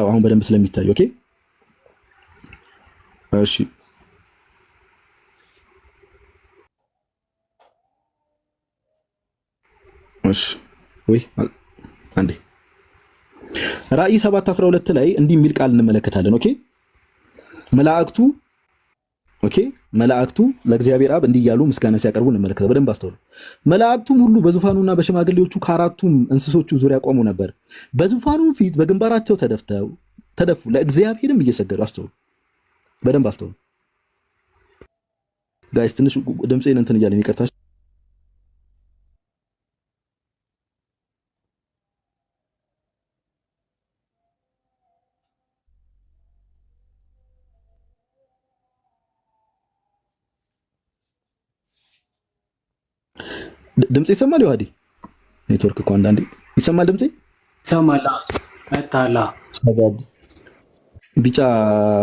አሁን በደንብ ስለሚታይ ኦኬ። እሺ ወይ አንዴ ራእይ 7:12 ላይ እንዲህ የሚል ቃል እንመለከታለን። መላእክቱ ለእግዚአብሔር አብ እንዲህ ያሉ ምስጋና ሲያቀርቡ እንመለከታለን። በደንብ አስተውሉ። መላእክቱም ሁሉ በዙፋኑና በሽማግሌዎቹ ከአራቱም እንስሶቹ ዙሪያ ቆሙ ነበር። በዙፋኑ ፊት በግንባራቸው ተደፉ፣ ለእግዚአብሔርም እየሰገዱ። አስተውሉ፣ በደንብ አስተውሉ ጋይስ። ትንሽ ድምጼን እንትን እያለኝ ይቅርታ። ድምጽ ይሰማል? ይዋዲ ኔትወርክ እኮ አንዳንዴ ይሰማል። ድምጽ ይሰማል። አታላ ቢጫ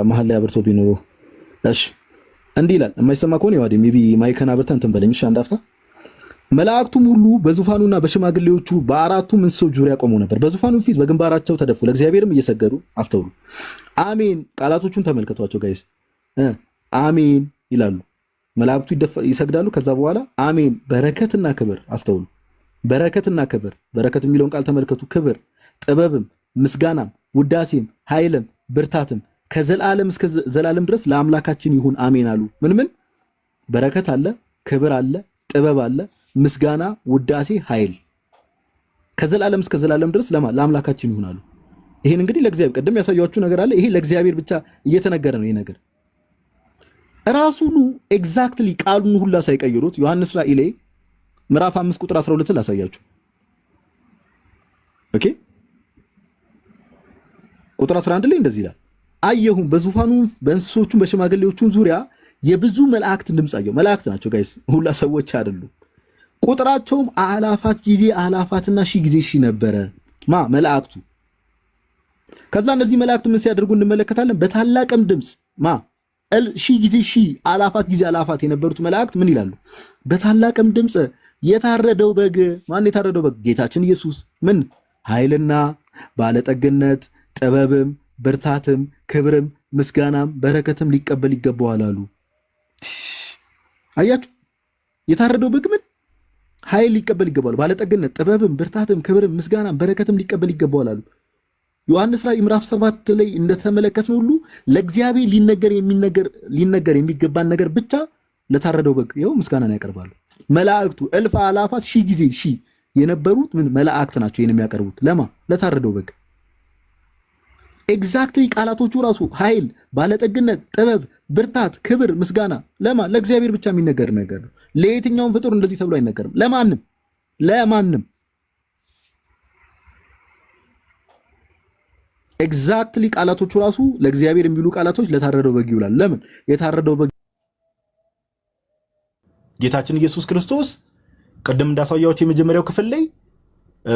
መሀል ላይ አብርቶብኝ ነው። እሺ እንዲህ ይላል። የማይሰማ ከሆነ ይዋዲ ሜቢ ማይከን አብርተን እንትን በለኝ። እሺ አንድ አፍታ። መላእክቱም ሁሉ በዙፋኑና በሽማግሌዎቹ በአራቱም እንስሶች ዙሪያ ቆመው ነበር። በዙፋኑ ፊት በግንባራቸው ተደፉ፣ ለእግዚአብሔርም እየሰገዱ። አስተውሉ። አሜን። ቃላቶቹን ተመልከቷቸው ጋይስ። አሜን ይላሉ። መላእክቱ ይሰግዳሉ። ከዛ በኋላ አሜን በረከትና ክብር። አስተውሉ። በረከትና ክብር። በረከት የሚለውን ቃል ተመልከቱ። ክብር፣ ጥበብም፣ ምስጋናም፣ ውዳሴም፣ ኃይልም፣ ብርታትም ከዘላለም እስከ ዘላለም ድረስ ለአምላካችን ይሁን አሜን አሉ። ምን በረከት አለ፣ ክብር አለ፣ ጥበብ አለ፣ ምስጋና፣ ውዳሴ፣ ኃይል ከዘላለም እስከ ዘላለም ድረስ ለአምላካችን ይሁን አሉ። ይሄን እንግዲህ ለእግዚአብሔር ቀደም ያሳያችሁ ነገር አለ። ይሄ ለእግዚአብሔር ብቻ እየተነገረ ነው። ይሄ ነገር ራሱኑ ኤግዛክትሊ ቃሉን ሁላ ሳይቀይሩት ዮሐንስ ራእይ ላይ ምዕራፍ 5 ቁጥር 12 ላሳያችሁ። ኦኬ ቁጥር 11 ላይ እንደዚህ ይላል፣ አየሁም በዙፋኑ በእንስሶቹም በሽማግሌዎቹም ዙሪያ የብዙ መላእክት ድምጽ አየሁ። መላእክት ናቸው ጋይስ፣ ሁላ ሰዎች አይደሉም። ቁጥራቸውም አላፋት ጊዜ አላፋትና ሺህ ጊዜ ሺህ ነበረ። መላእክቱ። ከዛ እነዚህ መላእክት ምን ሲያደርጉ እንመለከታለን። በታላቅም ድምጽ ሺህ ጊዜ ሺህ አላፋት ጊዜ አላፋት የነበሩት መላእክት ምን ይላሉ? በታላቅም ድምጽ የታረደው በግ ማን? የታረደው በግ ጌታችን ኢየሱስ ምን ኃይልና ባለጠግነት ጥበብም ብርታትም ክብርም ምስጋናም በረከትም ሊቀበል ይገባዋል አሉ። አያችሁ፣ የታረደው በግ ምን ኃይል ሊቀበል ይገባዋል፣ ባለጠግነት ጥበብም ብርታትም ክብርም ምስጋናም በረከትም ሊቀበል ይገባዋል አሉ። ዮሐንስ ራእይ ምዕራፍ 7 ላይ እንደተመለከትነው ሁሉ ለእግዚአብሔር ሊነገር የሚገባን ነገር ብቻ ለታረደው በግ ይኸው ምስጋናን ያቀርባሉ። መላእክቱ እልፍ አላፋት ሺህ ጊዜ ሺህ የነበሩት ምን መላእክት ናቸው ይሄን የሚያቀርቡት ለማ ለታረደው በግ። ኤግዛክትሊ ቃላቶቹ ራሱ ኃይል፣ ባለጠግነት፣ ጥበብ፣ ብርታት፣ ክብር፣ ምስጋና ለማ ለእግዚአብሔር ብቻ የሚነገር ነገር ነው። ለየትኛውም ፍጡር እንደዚህ ተብሎ አይነገርም። ለማንም ኤግዛክትሊ ቃላቶቹ ራሱ ለእግዚአብሔር የሚሉ ቃላቶች ለታረደው በግ ይውላል። ለምን? የታረደው በግ ጌታችን ኢየሱስ ክርስቶስ ቀደም እንዳሳያችሁ የመጀመሪያው ክፍል ላይ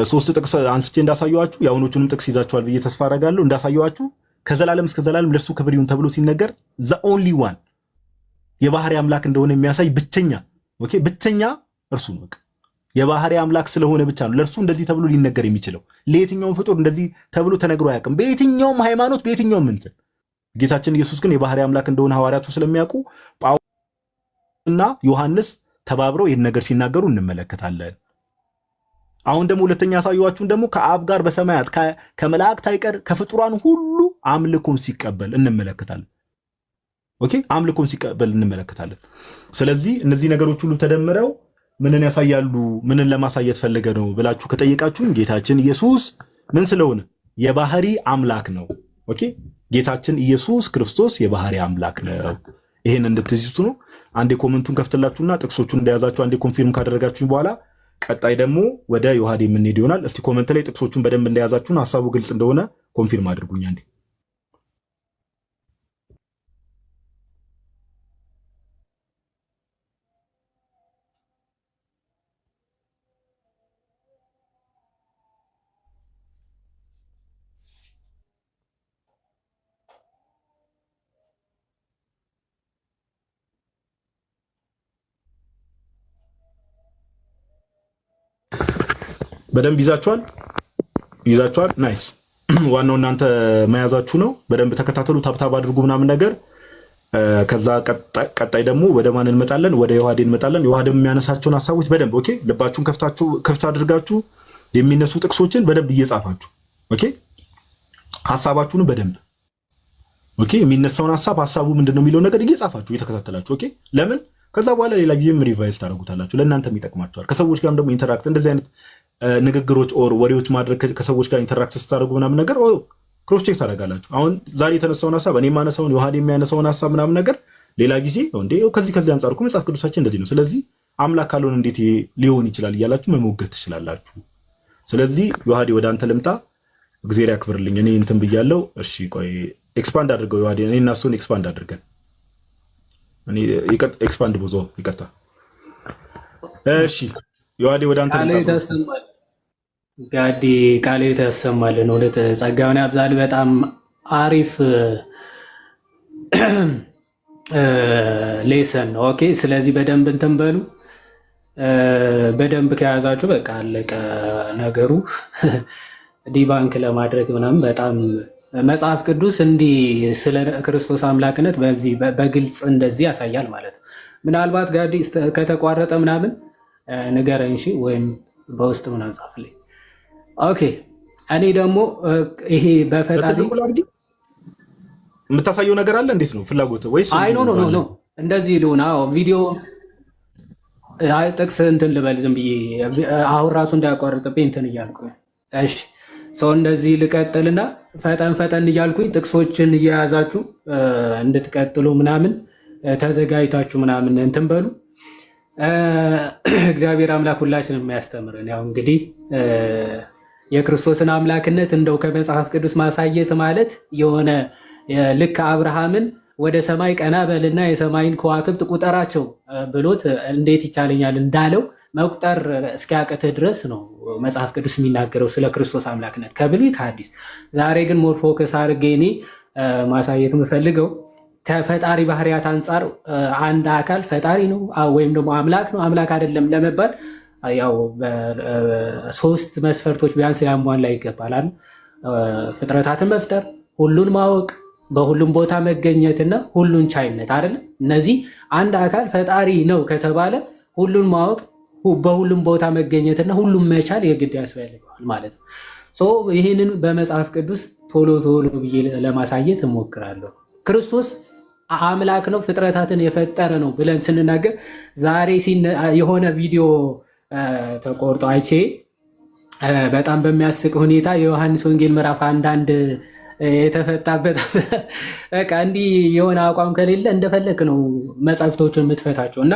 3 ጥቅስ አንስቼ እንዳሳያችሁ የአሁኖቹንም ጥቅስ ይዛችኋል ብዬ ተስፋ አደርጋለሁ። እንዳሳያችሁ ከዘላለም እስከ ዘላለም ለሱ ክብር ይሁን ተብሎ ሲነገር ዘ ኦንሊ ዋን የባህሪ አምላክ እንደሆነ የሚያሳይ ብቸኛ እርሱ ነው። የባህሪ አምላክ ስለሆነ ብቻ ነው ለእርሱ እንደዚህ ተብሎ ሊነገር የሚችለው። ለየትኛውም ፍጡር እንደዚህ ተብሎ ተነግሮ አያውቅም። በየትኛውም ሃይማኖት፣ በየትኛውም እንትን ጌታችን ኢየሱስ ግን የባህሪ አምላክ እንደሆነ ሐዋርያቱ ስለሚያውቁ ጳውሎስና ዮሐንስ ተባብረው ይህን ነገር ሲናገሩ እንመለከታለን። አሁን ደግሞ ሁለተኛ ያሳየኋችሁን ደግሞ ከአብ ጋር በሰማያት ከመላእክት አይቀር ከፍጡራን ሁሉ አምልኮን ሲቀበል እንመለከታለን። ኦኬ አምልኮን ሲቀበል እንመለከታለን። ስለዚህ እነዚህ ነገሮች ሁሉ ተደምረው ምንን ያሳያሉ? ምንን ለማሳየት ፈልገ ነው ብላችሁ ከጠየቃችሁን ጌታችን ኢየሱስ ምን ስለሆነ የባህሪ አምላክ ነው። ኦኬ ጌታችን ኢየሱስ ክርስቶስ የባህሪ አምላክ ነው። ይሄን እንድትይዙት ነው። አንዴ ኮሜንቱን ከፍትላችሁና ጥቅሶቹን እንደያዛችሁ አንዴ ኮንፊርም ካደረጋችሁኝ በኋላ ቀጣይ ደግሞ ወደ ዮሐዴ የምንሄድ ይሆናል። እስቲ ኮሜንት ላይ ጥቅሶቹን በደንብ እንደያዛችሁን ሐሳቡ ግልጽ እንደሆነ ኮንፊርም አድርጉኝ አንዴ። በደንብ ይዛችኋል። ናይስ። ዋናው እናንተ መያዛችሁ ነው። በደንብ ተከታተሉ፣ ታብታብ አድርጉ ምናምን ነገር። ከዛ ቀጣይ ደግሞ ወደ ማን እንመጣለን? ወደ ዮሐዴ እንመጣለን። ዮሐዴ የሚያነሳቸውን ሐሳቦች በደንብ ኦኬ፣ ልባችሁን ክፍት አድርጋችሁ የሚነሱ ጥቅሶችን በደንብ እየጻፋችሁ ኦኬ፣ ሐሳባችሁን በደንብ ኦኬ፣ የሚነሳውን ሐሳቡ ምንድነው የሚለው ነገር እየጻፋችሁ እየተከታተላችሁ ኦኬ። ለምን ከዛ በኋላ ሌላ ጊዜም ሪቫይዝ ታደርጉታላችሁ። ለእናንተም ይጠቅማችኋል። ከሰዎች ጋርም ደግሞ ኢንተራክት እንደዚህ አይነት ንግግሮች ኦር ወሬዎች ማድረግ ከሰዎች ጋር ኢንተራክት ስታደርጉ ምናምን ነገር ክሮስ ቼክ ታደርጋላችሁ። አሁን ዛሬ የተነሳውን ሐሳብ እኔ የማነሳውን ዮሐዴ የሚያነሳውን ሐሳብ ምናምን ነገር ሌላ ጊዜ እንዴ ከዚህ አንጻር እኮ መጽሐፍ ቅዱሳችን እንደዚህ ነው፣ ስለዚህ አምላክ ካልሆነ እንዴት ሊሆን ይችላል እያላችሁ መሞገት ትችላላችሁ። ስለዚህ ዮሐዴ ወደ አንተ ልምጣ። እግዚአብሔር ያክብርልኝ። እኔ እንትን ብያለሁ። እሺ ቆይ ኤክስፓንድ አድርገው ዮሐዴ። እኔ እና እሱን ኤክስፓንድ አድርገን እኔ ኤክስፓንድ ብዙ ይቅርታ። እሺ ዮሐዴ ወደ አንተ ልምጣ። ጋዲ ቃሌ ተሰማልን። ወደ ጸጋውን ያብዛል። በጣም አሪፍ ሌሰን ነው። ኦኬ ስለዚህ በደንብ እንትን በሉ። በደንብ ከያዛችሁ በቃ አለቀ ነገሩ። ዲባንክ ለማድረግ ምናምን በጣም መጽሐፍ ቅዱስ እንዲህ ስለ ክርስቶስ አምላክነት በዚህ በግልጽ እንደዚህ ያሳያል ማለት ነው። ምናልባት ጋዲ ከተቋረጠ ምናምን ንገረኝ እሺ፣ ወይም በውስጥ ምናምን ጻፍልኝ። ኦኬ እኔ ደግሞ ይሄ በፈጣሪ የምታሳየው ነገር አለ። እንዴት ነው ፍላጎት ወይስ? አይ ኖ እንደዚህ ልሁን። አዎ ቪዲዮ ጥቅስ እንትን ልበል ዝም ብዬ አሁን ራሱ እንዳያቋርጥብኝ እንትን እያልኩ። እሺ ሰው እንደዚህ ልቀጥልና ፈጠን እያልኩኝ ጥቅሶችን እየያዛችሁ እንድትቀጥሉ ምናምን ተዘጋጅታችሁ ምናምን እንትን በሉ። እግዚአብሔር አምላክ ሁላችንም የሚያስተምረን ያው እንግዲህ የክርስቶስን አምላክነት እንደው ከመጽሐፍ ቅዱስ ማሳየት ማለት የሆነ ልክ አብርሃምን ወደ ሰማይ ቀና በልና የሰማይን ከዋክብት ቁጠራቸው ብሎት እንዴት ይቻለኛል እንዳለው መቁጠር እስኪያቅትህ ድረስ ነው መጽሐፍ ቅዱስ የሚናገረው ስለ ክርስቶስ አምላክነት ከብሉይ ከሐዲስ። ዛሬ ግን ሞር ፎከስ አድርጌ እኔ ማሳየት የምፈልገው ከፈጣሪ ባህሪያት አንጻር አንድ አካል ፈጣሪ ነው ወይም ደግሞ አምላክ ነው አምላክ አይደለም ለመባል ያው ሶስት መስፈርቶች ቢያንስ ሊያሟላ ይገባል። ፍጥረታትን መፍጠር፣ ሁሉን ማወቅ፣ በሁሉም ቦታ መገኘትና ሁሉን ቻይነት አይደል? እነዚህ አንድ አካል ፈጣሪ ነው ከተባለ ሁሉን ማወቅ፣ በሁሉም ቦታ መገኘትና ሁሉም መቻል የግድ ያስፈልገዋል ማለት ነው። ይህንን በመጽሐፍ ቅዱስ ቶሎ ብዬ ለማሳየት እሞክራለሁ። ክርስቶስ አምላክ ነው ፍጥረታትን የፈጠረ ነው ብለን ስንናገር ዛሬ የሆነ ቪዲዮ ተቆርጦ አይቼ በጣም በሚያስቅ ሁኔታ የዮሐንስ ወንጌል ምዕራፍ 1 የተፈታበት በቃ እንዲህ የሆነ አቋም ከሌለ እንደፈለክ ነው መጻሕፍቶቹን የምትፈታቸው እና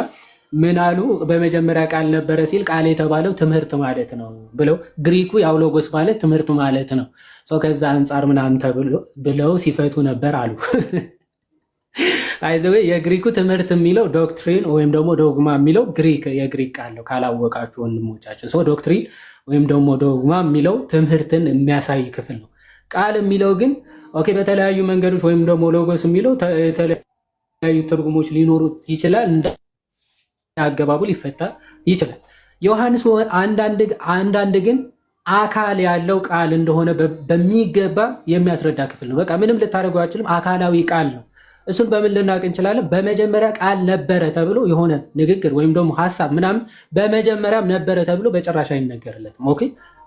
ምን አሉ? በመጀመሪያ ቃል ነበረ ሲል ቃል የተባለው ትምህርት ማለት ነው ብለው ግሪኩ ያው ሎጎስ ማለት ትምህርት ማለት ነው ከዛ አንጻር ምናምን ብለው ሲፈቱ ነበር አሉ። አይዘዌ የግሪኩ ትምህርት የሚለው ዶክትሪን ወይም ደግሞ ዶግማ የሚለው የግሪክ ቃል ነው ካላወቃችሁ ወንድሞቻችን። ዶክትሪን ወይም ደግሞ ዶግማ የሚለው ትምህርትን የሚያሳይ ክፍል ነው። ቃል የሚለው ግን ኦኬ በተለያዩ መንገዶች ወይም ደግሞ ሎጎስ የሚለው የተለያዩ ትርጉሞች ሊኖሩት ይችላል። እንደ አገባቡ ሊፈታ ይችላል። ዮሐንስ አንዳንድ ግን አካል ያለው ቃል እንደሆነ በሚገባ የሚያስረዳ ክፍል ነው። በቃ ምንም ልታደርገው አችልም። አካላዊ ቃል ነው። እሱን በምን ልናውቅ እንችላለን? በመጀመሪያ ቃል ነበረ ተብሎ የሆነ ንግግር ወይም ደግሞ ሀሳብ ምናምን በመጀመሪያም ነበረ ተብሎ በጭራሽ አይነገርለትም። ኦኬ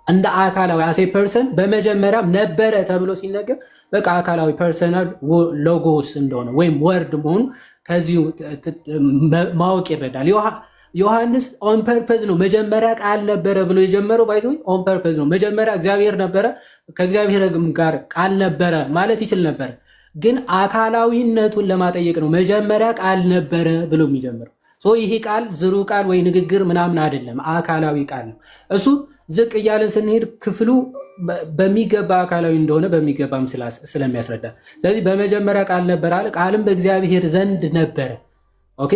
እንደ አካላዊ አሴ ፐርሰን በመጀመሪያም ነበረ ተብሎ ሲነገር በቃ አካላዊ ፐርሰናል ሎጎስ እንደሆነ ወይም ወርድ መሆኑ ከዚሁ ማወቅ ይረዳል። ዮሐንስ ኦን ፐርፐዝ ነው መጀመሪያ ቃል ነበረ ብሎ የጀመረው ባይቶ ኦን ፐርፐዝ ነው። መጀመሪያ እግዚአብሔር ነበረ፣ ከእግዚአብሔር ጋር ቃል ነበረ ማለት ይችል ነበር፣ ግን አካላዊነቱን ለማጠየቅ ነው መጀመሪያ ቃል ነበረ ብሎ የሚጀምረው። ይሄ ቃል ዝሩ ቃል ወይ ንግግር ምናምን አይደለም፣ አካላዊ ቃል ነው። እሱ ዝቅ እያለን ስንሄድ ክፍሉ በሚገባ አካላዊ እንደሆነ በሚገባም ስለሚያስረዳ፣ ስለዚህ በመጀመሪያ ቃል ነበረ አለ። ቃልም በእግዚአብሔር ዘንድ ነበረ። ኦኬ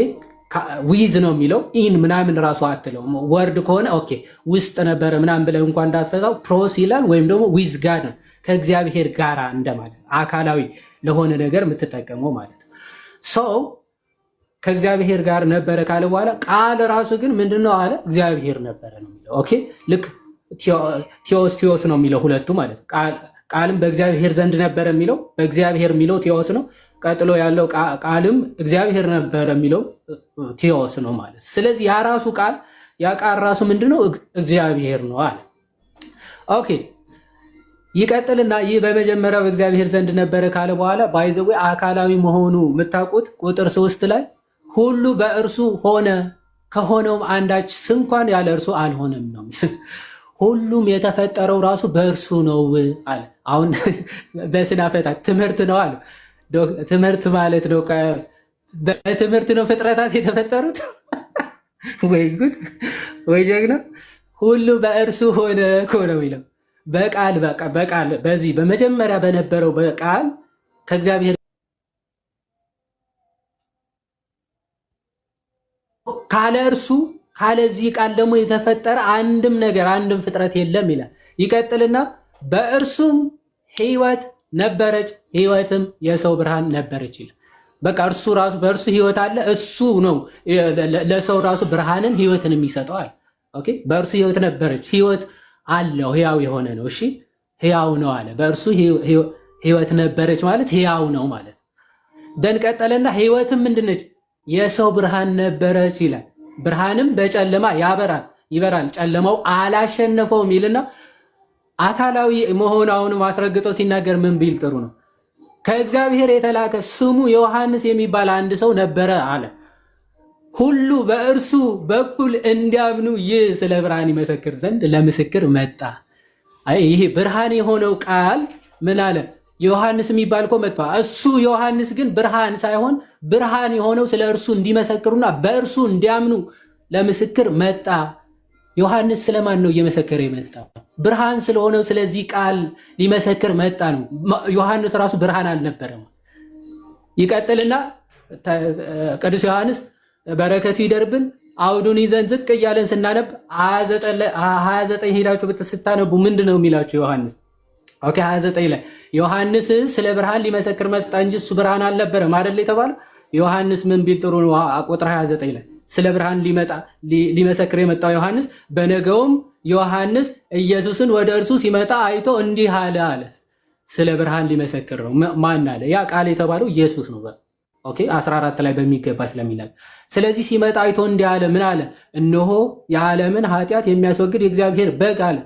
ዊዝ ነው የሚለው ኢን ምናምን ራሱ አትለው። ወርድ ከሆነ ኦኬ ውስጥ ነበረ ምናምን ብለህ እንኳን እንዳትፈታው ፕሮስ ይላል፣ ወይም ደግሞ ዊዝ ጋር ነው ከእግዚአብሔር ጋር እንደማለት አካላዊ ለሆነ ነገር የምትጠቀመው ማለት ነው። ከእግዚአብሔር ጋር ነበረ ካለ በኋላ ቃል ራሱ ግን ምንድነው አለ? እግዚአብሔር ነበረ ነው የሚለው። ኦኬ ልክ ቴዎስ ነው የሚለው ሁለቱ ማለት ነው። ቃልም በእግዚአብሔር ዘንድ ነበረ የሚለው በእግዚአብሔር የሚለው ቴዎስ ነው። ቀጥሎ ያለው ቃልም እግዚአብሔር ነበረ የሚለው ቴዎስ ነው ማለት። ስለዚህ ያ ራሱ ቃል ያ ቃል ራሱ ምንድነው? እግዚአብሔር ነው አለ። ኦኬ ይቀጥልና ይህ በመጀመሪያው በእግዚአብሔር ዘንድ ነበረ ካለ በኋላ ባይዘዌ አካላዊ መሆኑ የምታውቁት ቁጥር 3 ላይ ሁሉ በእርሱ ሆነ ከሆነውም አንዳች ስንኳን ያለ እርሱ አልሆነም ነው። ሁሉም የተፈጠረው ራሱ በእርሱ ነው አለ። አሁን በስናፈታ ትምህርት ነው አለ። ትምህርት ማለት ነው በትምህርት ነው ፍጥረታት የተፈጠሩት። ወይ ጉድ ወይ ጀግና! ሁሉ በእርሱ ሆነ እኮ ነው የሚለው በቃል በዚህ በመጀመሪያ በነበረው በቃል ከእግዚአብሔር ካለ እርሱ ካለዚህ ቃል ደግሞ የተፈጠረ አንድም ነገር አንድም ፍጥረት የለም ይላል። ይቀጥልና በእርሱም ሕይወት ነበረች፣ ሕይወትም የሰው ብርሃን ነበረች ይላል። በቃ እርሱ ራሱ በእርሱ ሕይወት አለ። እሱ ነው ለሰው ራሱ ብርሃንን ሕይወትን የሚሰጠዋል። ኦኬ በእርሱ ሕይወት ነበረች፣ ሕይወት አለው፣ ሕያው የሆነ ነው። እሺ ሕያው ነው አለ። በእርሱ ሕይወት ነበረች ማለት ሕያው ነው ማለት። ደን ቀጠለና ሕይወትም ምንድነች? የሰው ብርሃን ነበረች ይላል። ብርሃንም በጨለማ ይበራል፣ ጨለማው አላሸነፈውም ይልና አካላዊ መሆኑን አስረግጦ ሲናገር ምን ቢል ጥሩ ነው? ከእግዚአብሔር የተላከ ስሙ ዮሐንስ የሚባል አንድ ሰው ነበረ አለ። ሁሉ በእርሱ በኩል እንዲያምኑ ይህ ስለ ብርሃን ይመሰክር ዘንድ ለምስክር መጣ። ይሄ ብርሃን የሆነው ቃል ምን አለ? ዮሐንስ የሚባል እኮ መጥቷል። እሱ ዮሐንስ ግን ብርሃን ሳይሆን ብርሃን የሆነው ስለ እርሱ እንዲመሰክሩና በእርሱ እንዲያምኑ ለምስክር መጣ። ዮሐንስ ስለማን ነው እየመሰከረ የመጣው? ብርሃን ስለሆነው ስለዚህ ቃል ሊመሰክር መጣ ነው። ዮሐንስ ራሱ ብርሃን አልነበረም። ይቀጥልና ቅዱስ ዮሐንስ በረከቱ ይደርብን አውዱን ይዘን ዝቅ እያለን ስናነብ 29 ሄዳችሁ ስታነቡ ምንድን ነው የሚላችሁ ዮሐንስ? ኦኬ 29 ላይ ዮሐንስ ስለ ብርሃን ሊመሰክር መጣ እንጂ እሱ ብርሃን አልነበረም አይደል የተባለው። ዮሐንስ ምን ቢል ጥሩ ነው? ቁጥር 29 ላይ ስለ ብርሃን ሊመሰክር የመጣው ዮሐንስ፣ በነገውም ዮሐንስ ኢየሱስን ወደ እርሱ ሲመጣ አይቶ እንዲህ አለ አለ። ስለ ብርሃን ሊመሰክር ነው። ማን አለ? ያ ቃል የተባለው ኢየሱስ ነው። ኦኬ 14 ላይ በሚገባ ስለሚናገር፣ ስለዚህ ሲመጣ አይቶ እንዲህ አለ። ምን አለ? እነሆ የዓለምን ኃጢአት የሚያስወግድ የእግዚአብሔር በግ አለ።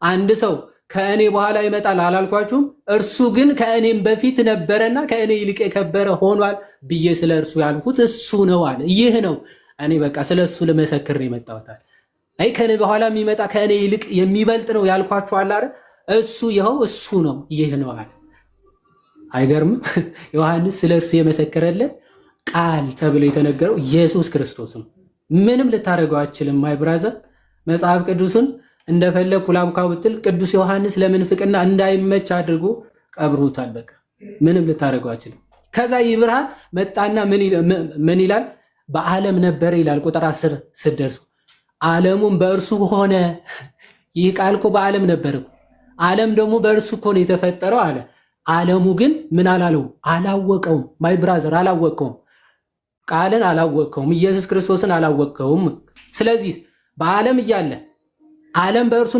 አንድ ሰው ከእኔ በኋላ ይመጣል አላልኳችሁም? እርሱ ግን ከእኔም በፊት ነበረና ከእኔ ይልቅ የከበረ ሆኗል ብዬ ስለ እርሱ ያልኩት እሱ ነው አለ። ይህ ነው እኔ በቃ ስለ እሱ ልመሰክር የመጣሁት። አይ ከእኔ በኋላ የሚመጣ ከእኔ ይልቅ የሚበልጥ ነው ያልኳችሁ አለ አይደል? እሱ ይኸው እሱ ነው፣ ይህ ነው አለ። አይገርምም? ዮሐንስ ስለ እርሱ የመሰከረለት ቃል ተብሎ የተነገረው ኢየሱስ ክርስቶስ ነው። ምንም ልታደርገው አችልም። ማይ ብራዘር መጽሐፍ ቅዱስን እንደፈለግ ኩላምካው ብትል ቅዱስ ዮሐንስ ለምንፍቅና እንዳይመች አድርጎ ቀብሩታል። በቃ ምንም ልታደርገው አችልም። ከዛ ይህ ብርሃን መጣና ምን ይላል? በዓለም ነበረ ይላል። ቁጥር 10 ስትደርሱ ዓለሙም በእርሱ ሆነ። ይህ ቃል እኮ በዓለም ነበር እኮ። ዓለም ደግሞ በእርሱ እኮ ነው የተፈጠረው አለ። ዓለሙ ግን ምን አላለው? አላወቀውም። ማይ ብራዘር አላወቀውም። ቃልን አላወቀውም። ኢየሱስ ክርስቶስን አላወቀውም። ስለዚህ በዓለም እያለ ዓለም በእርሱ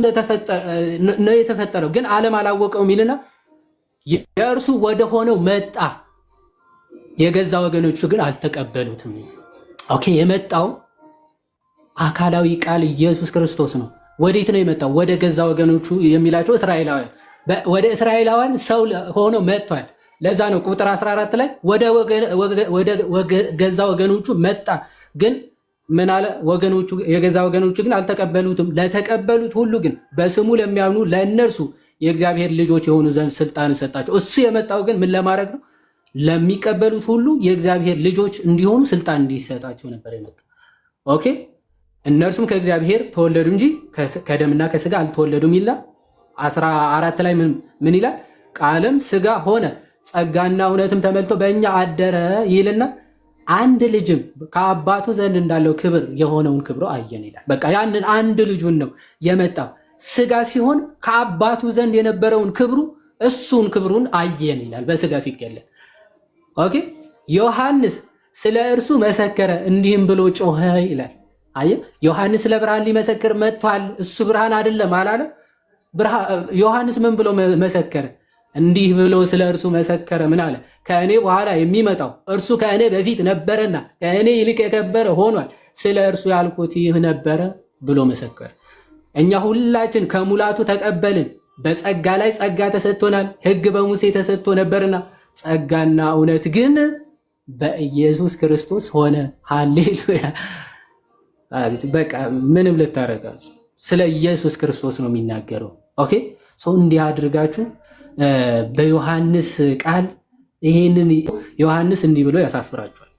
ነው የተፈጠረው፣ ግን ዓለም አላወቀውም ይልና የእርሱ ወደ ሆነው መጣ፣ የገዛ ወገኖቹ ግን አልተቀበሉትም። ኦኬ የመጣው አካላዊ ቃል ኢየሱስ ክርስቶስ ነው። ወዴት ነው የመጣው? ወደ ገዛ ወገኖቹ የሚላቸው እስራኤላውያን። ወደ እስራኤላውያን ሰው ሆኖ መጥቷል። ለዛ ነው ቁጥር 14 ላይ ወደ ገዛ ወገኖቹ መጣ፣ ግን ምን አለ? የገዛ ወገኖቹ ግን አልተቀበሉትም። ለተቀበሉት ሁሉ ግን በስሙ ለሚያምኑ ለእነርሱ የእግዚአብሔር ልጆች የሆኑ ዘንድ ስልጣን ሰጣቸው። እሱ የመጣው ግን ምን ለማድረግ ነው? ለሚቀበሉት ሁሉ የእግዚአብሔር ልጆች እንዲሆኑ ስልጣን እንዲሰጣቸው ነበር የመጣው። ኦኬ እነርሱም ከእግዚአብሔር ተወለዱ እንጂ ከደምና ከስጋ አልተወለዱም ይላል። 14 ላይ ምን ይላል? ቃልም ስጋ ሆነ ጸጋና እውነትም ተመልቶ በእኛ አደረ ይልና አንድ ልጅም ከአባቱ ዘንድ እንዳለው ክብር የሆነውን ክብሮ አየን ይላል። በቃ ያንን አንድ ልጁን ነው የመጣው። ስጋ ሲሆን ከአባቱ ዘንድ የነበረውን ክብሩ እሱን ክብሩን አየን ይላል በስጋ ሲገለጥ። ኦኬ ዮሐንስ ስለ እርሱ መሰከረ እንዲህም ብሎ ጮኸ ይላል። አየ ዮሐንስ ስለ ብርሃን ሊመሰክር መጥቷል። እሱ ብርሃን አይደለም አላለ? ዮሐንስ ምን ብሎ መሰከረ? እንዲህ ብሎ ስለ እርሱ መሰከረ። ምን አለ? ከእኔ በኋላ የሚመጣው እርሱ ከእኔ በፊት ነበረና ከእኔ ይልቅ የከበረ ሆኗል፣ ስለ እርሱ ያልኩት ይህ ነበረ ብሎ መሰከረ። እኛ ሁላችን ከሙላቱ ተቀበልን፣ በጸጋ ላይ ጸጋ ተሰጥቶናል። ሕግ በሙሴ ተሰጥቶ ነበርና ጸጋና እውነት ግን በኢየሱስ ክርስቶስ ሆነ። ሃሌሉያ። በቃ ምንም ልታረጋችሁ ስለ ኢየሱስ ክርስቶስ ነው የሚናገረው። ኦኬ ሰው እንዲህ አድርጋችሁ በዮሐንስ ቃል ይሄንን ዮሐንስ እንዲህ ብሎ ያሳፍራችኋል።